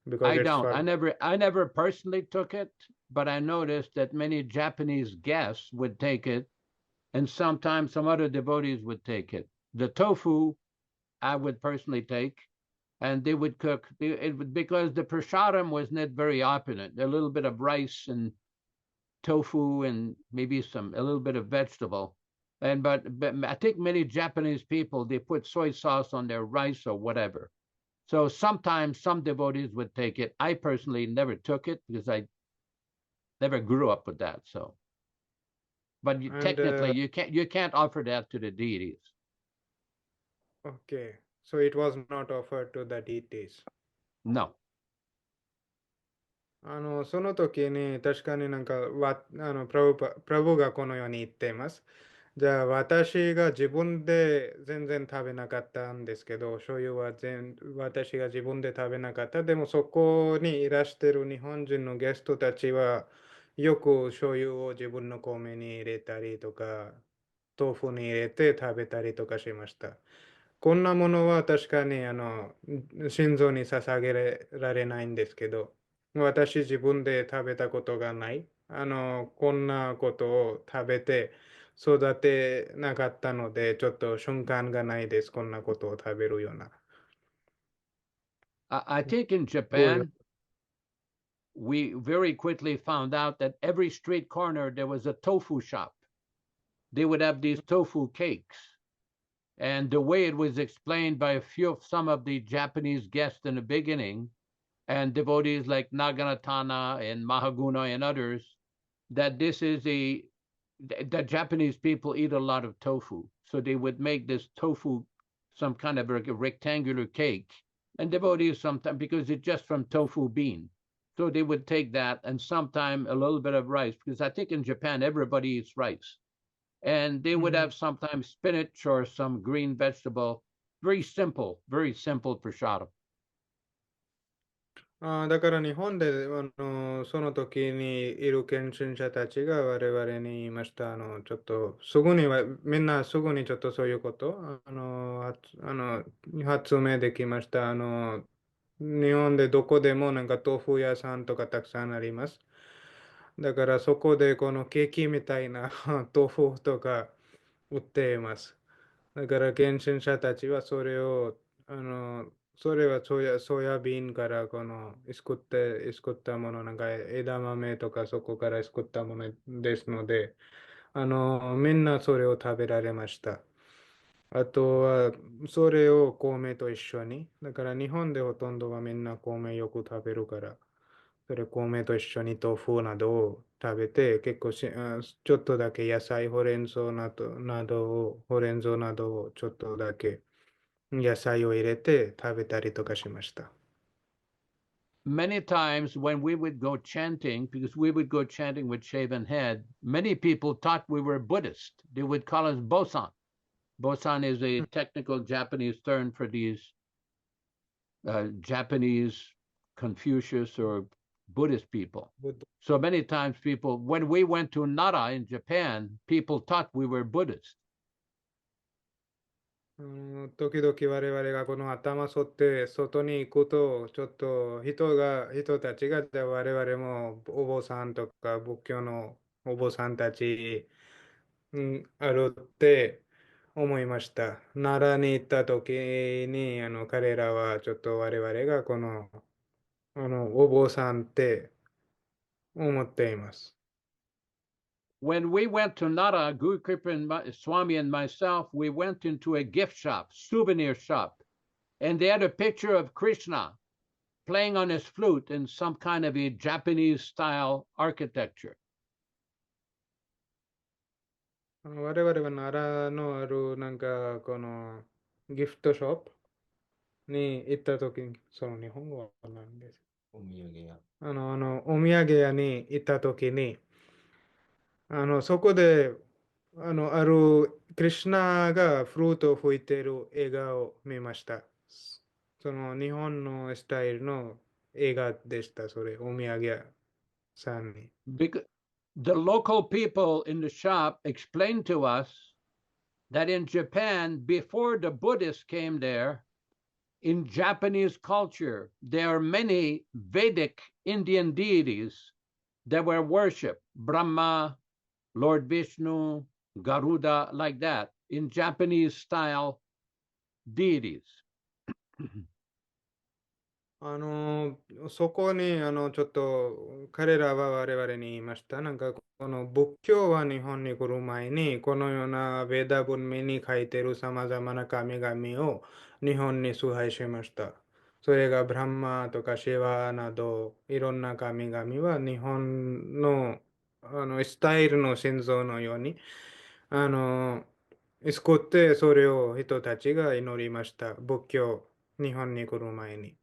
because I it's don't. for I never personally took it, but I noticed that many Japanese guests would take it, and sometimes some other devotees would take it. The tofu, I would personally take, and they would cook it because the prasadam was not very opulent. A little bit of rice and tofu and maybe a little bit of vegetable. But I think many Japanese people, they put soy sauce on their rice or whatever. So sometimes some devotees would take it. I personally never took it because I never grew up with that. So, but technically you can't offer that to the deities. okay. So it was not offered to the deities. No. その時に確かになんかプラブがこのように言っています。じゃあ私が自分で全然食べなかったんですけど、醤油は私が自分で食べなかった。でもそこにいらしてる日本人のゲストたちはよく醤油を自分の米に入れたりとか、豆腐に入れて食べたりとかしました。こんなものは確かに心臓に捧げられないんですけど、私自分で食べたことがない。こんなことを食べて育てなかったので、ちょっと瞬間がないです。こんなことを食べるような。I think in Japan, we very quickly found out that every street corner there was a tofu shop. They would have these tofu cakes. And the way it was explained by some of the Japanese guests in the beginning, and devotees like Naganatana and Mahaguna and others, that the Japanese people eat a lot of tofu. So they would make this tofu, some kind of a rectangular cake, and devotees sometimes, because it's just from tofu bean. So they would take that and sometimes a little bit of rice, because I think in Japan, everybody eats rice. And they would have sometimes spinach or some green vegetable. Very simple prasadam. だから日本でその時にいる献身者たちが我々に言いました。ちょっとすぐには、みんなすぐにちょっとそういうこと発明できました。日本でどこでもなんか豆腐屋さんとかたくさんあります。だからそこでこのケーキみたいな豆腐とか売っています。だから献身者たちはそれはソヤビンから作ったもの、なんか枝豆とかそこから作ったものですので、みんなそれを食べられました。あとは、それを米と一緒に、だから日本でほとんどはみんな米よく食べるから、それ米と一緒に豆腐などを食べて、結構ちょっとだけ野菜、ほうれん草などをちょっとだけ野菜を入れて食べたりとかしました。Many times when we would go chanting, because we would go chanting with shaven head, many people thought we were Buddhist. They would call us Bosan. Bosan is a technical Japanese term for these Japanese Confucius or Buddhist people. So many times when we went to Nara in Japan, people thought we were Buddhist. 時々我々がこの頭沿って外に行くと、ちょっと人たちが、じゃあ我々もお坊さんとか仏教のお坊さんたち、あるって思いました。奈良に行った時に、彼らはちょっと我々がこの、お坊さんって思っています。When we went to Nara, Guru Kripa and Swami and myself, we went into a gift shop, souvenir shop, and they had a picture of Krishna playing on his flute in some kind of a Japanese style architecture. 我々は奈良のあるなんかこのギフトショップに行った時に、その日本語は何ですか？お土産屋。お土産屋に行った時に、そこで、あるクリシュナがフルートを吹いている映画を見ました。その日本のスタイルの映画でした、それ、お土産屋さんに。Because the local people in the shop explained to us that in Japan, before the Buddhists came there, in Japanese culture, there are many Vedic Indian deities that were worshipped: Brahma, Lord Vishnu, Garuda, like that, in Japanese style deities. そこにちょっと彼らは我々に言いました。なんかこの仏教は日本に来る前にこのようなベーダ文明に書いているさまざまな神々を日本に崇拝しました。それがブランマとかシェワなどいろんな神々は日本の、スタイルの心臓のようにあの作ってそれを人たちが祈りました。仏教、日本に来る前に。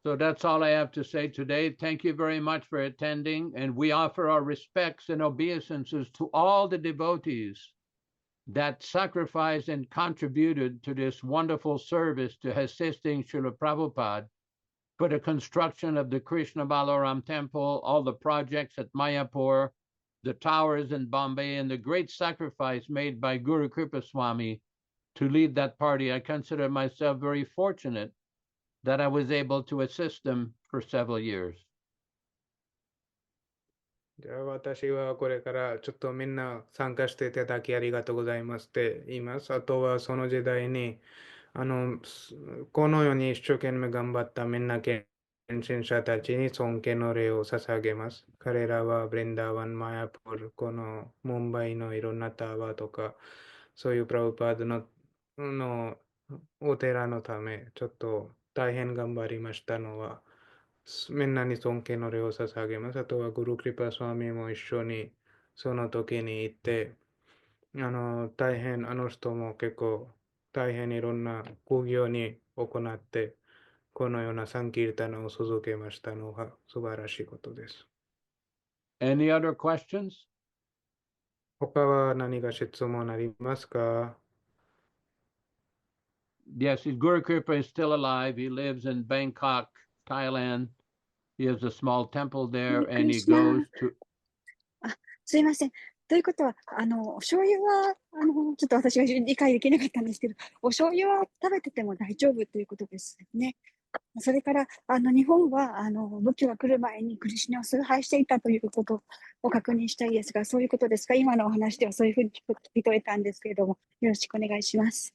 So that's all I have to say today. Thank you very much for attending, and we offer our respects and obeisances to all the devotees that sacrificed and contributed to this wonderful service to assisting Srila Prabhupada for the construction of the Krishna Balaram Temple, all the projects at Mayapur, the towers in Bombay, and the great sacrifice made by Guru Kripa Swami to lead that party. I consider myself very fortunate that I was able to assist them for several years. じゃあ私はこれからちょっとみんな参加していただきありがとうございますって言います。あとはその時代にこのように一生懸命頑張ったみんな献身者たちに尊敬の礼を捧げます。彼らはブリンダーワン、マヤプール、このムンバイのいろんなタワーとか、そういうプラブパードのお寺のため、ちょっと大変頑張りましたのは、みんなに尊敬の礼を捧げます。あとはグルクリパスワミも一緒にその時に行って、大変、人も結構大変いろんな講義に行って、このようなサンキルタナを続けましたのが素晴らしいことです。Any other questions? 他は何か質問ありますか？ Yes, Guru Kripa is still alive. He lives in Bangkok, Thailand. He has a small temple there, and he goes to. すいません。ということは、お醤油は、ちょっと私が理解できなかったんですけど、お醤油は食べてても大丈夫ということですね。それから、日本は、仏教が来る前にクリシュナを崇拝していたということを確認したいですが、そういうことですか？今のお話ではそういうふうに聞き取れたんですけれども、よろしくお願いします。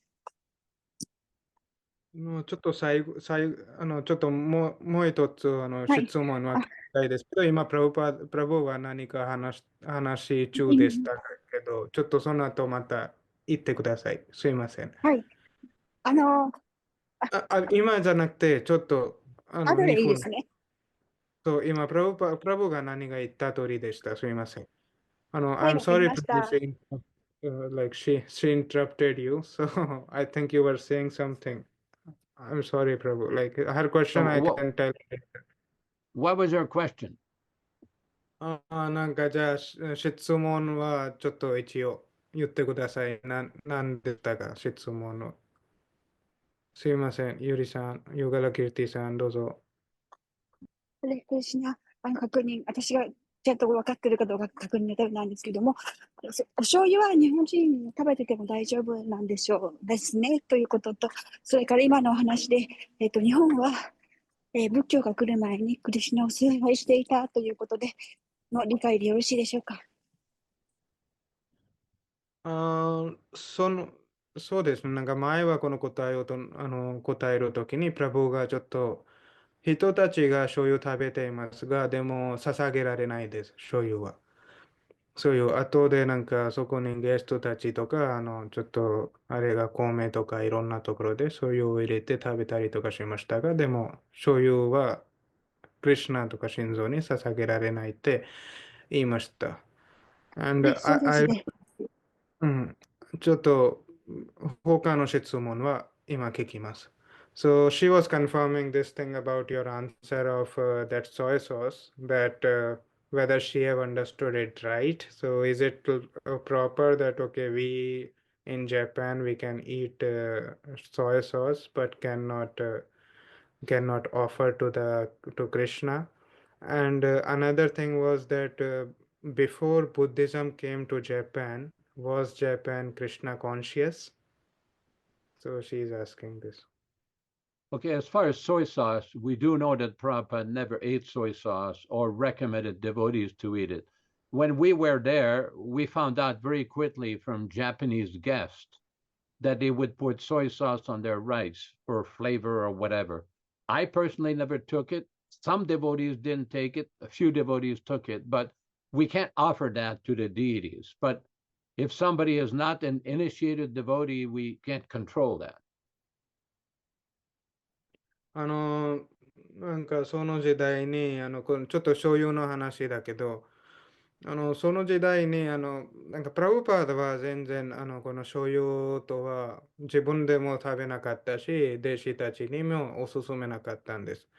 ちょっとちょっともう一つ質問は聞きたいですけど、今、プラブは何か話中でしたけど、ちょっとその後また言ってください。すいません。はい。今じゃなくて、ちょっと後でいい2分。ですね。そう、今、プラブが何が言った通りでした。すいません。はい、I'm わかり sorry ま to した。say, like she interrupted you, so I think you were saying something. I'm sorry, Prabhu. Like her question, I can tell. What was your question? なんかじゃあ質問はちょっと一応言ってください。なんでしたか、質問の。すいません、ゆりさん、ヨガラキルティさん、どうぞ。クリシュナ、確認、私がちゃんと分かってるかどうか確認のためなんですけども、お醤油は日本人食べてても大丈夫なんでしょうですね、ということと、それから今のお話で、日本は、仏教が来る前にクリシュナを崇拝していたということでの理解でよろしいでしょうか。そうですね。なんか前はこの答えるときに、プラブがちょっと、人たちが醤油食べていますが、でも捧げられないです、醤油は。そういう後でなんかそこにゲストたちとか、ちょっとあれが米とかいろんなところで醤油を入れて食べたりとかしましたが、でも醤油はクリシュナとか心臓に捧げられないって言いました。And はい、そうですね。うん、ちょっと他の質問は今聞きます。So she was confirming this thing about your answer of that soy sauce, that whether she have understood it right. So is it proper that okay, we in Japan we can eat soy sauce but cannot offer to Krishna? And another thing was that before Buddhism came to Japan, was Japan Krishna conscious? So she is asking this. Okay, as far as soy sauce, we do know that Prabhupada never ate soy sauce or recommended devotees to eat it. When we were there, we found out very quickly from Japanese guests that they would put soy sauce on their rice for flavor or whatever. I personally never took it. Some devotees didn't take it. A few devotees took it, but we can't offer that to the deities. But if somebody is not an initiated devotee, we can't control that. あの、なんかその時代に、ちょっと醤油の話だけど、その時代に、なんかプラブパーダは全然、この醤油とは自分でも食べなかったし、弟子たちにもおすすめなかったんです。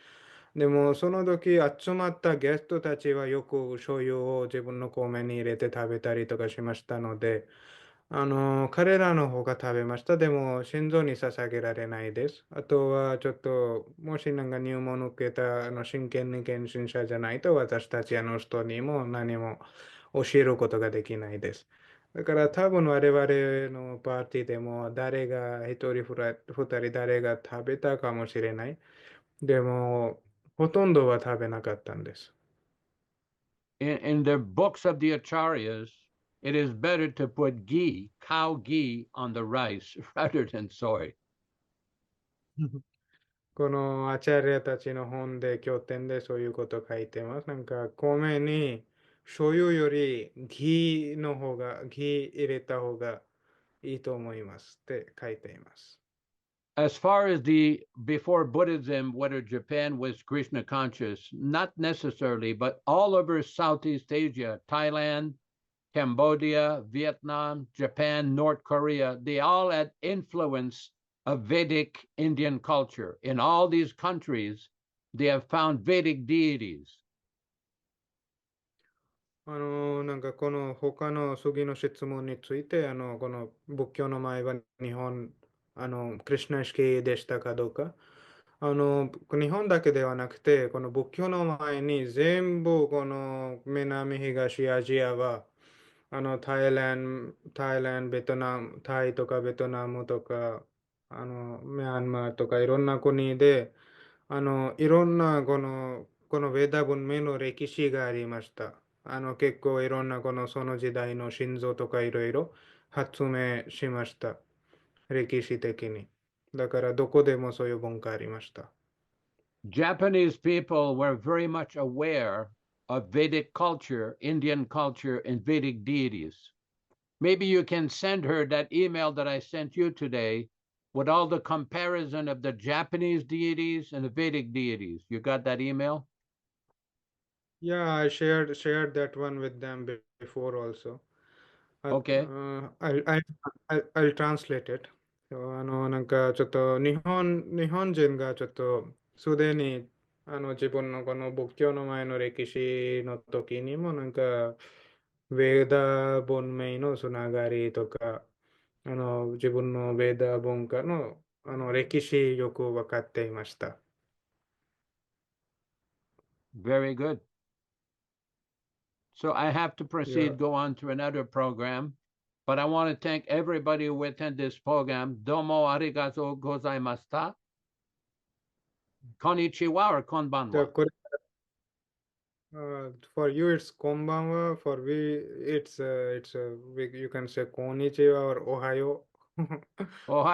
でも、その時集まったゲストたちはよく醤油を自分の米に入れて食べたりとかしましたので、彼らの方が食べました。でも、心臓に捧げられないです。あとは、ちょっと、もしなんか入門を受けた真剣に献身者じゃないと、私たち人にも何も教えることができないです。だから多分我々のパーティーでも誰が一人二人誰が食べたかもしれない。でも、ほとんどは食べなかったんです。In the books of the acharyas, it is better to put ghee, cow ghee, on the rice rather than soy. このアチャリアたちの本で、経典でそういうこと書いてます。なんか、米に醤油よりギ入れた方がいいと思いますって書いています。As far as the before Buddhism, whether Japan was Krishna conscious, not necessarily, but all over Southeast Asia, Thailand, Cambodia, Vietnam, Japan, North Korea, they all had influence of Vedic Indian culture. In all these countries, they have found Vedic deities. なんかこの他の次の質問について、この仏教の前は日本、クリシュナ意識でしたかどうか。日本だけではなくて、この仏教の前に全部この南東アジアは、タイランド、ベトナム、タイとかベトナムとか、ミャンマーとかいろんな国で、いろんなこのベーダ文明の歴史がありました。結構いろんなその時代の心臓とかいろいろ発明しました。歴史的に。だからどこでもそういう文化ありました。Japanese people were very much aware of Vedic culture, Indian culture, and Vedic deities. Maybe you can send her that email that I sent you today with all the comparison of the Japanese deities and the Vedic deities. You got that email? Yeah, I shared that one with them before also. Okay. I'll translate it. So, なんかちょっと日本人がちょっとすでに自分のこの仏教の前の歴史の時にもなんかヴェーダ文明のつながりとか自分のヴェーダ文化の歴史よく分かっていました。 Very good. So I have to proceed, Yeah. go on to another program. But I want to thank everybody who attended this program. Domo arigatou gozaimashita. Konnichiwa or じゃあ konbanwa? これ、for you it's konbanwa, for we it's you can say konnichiwa or ohayo. Ohio.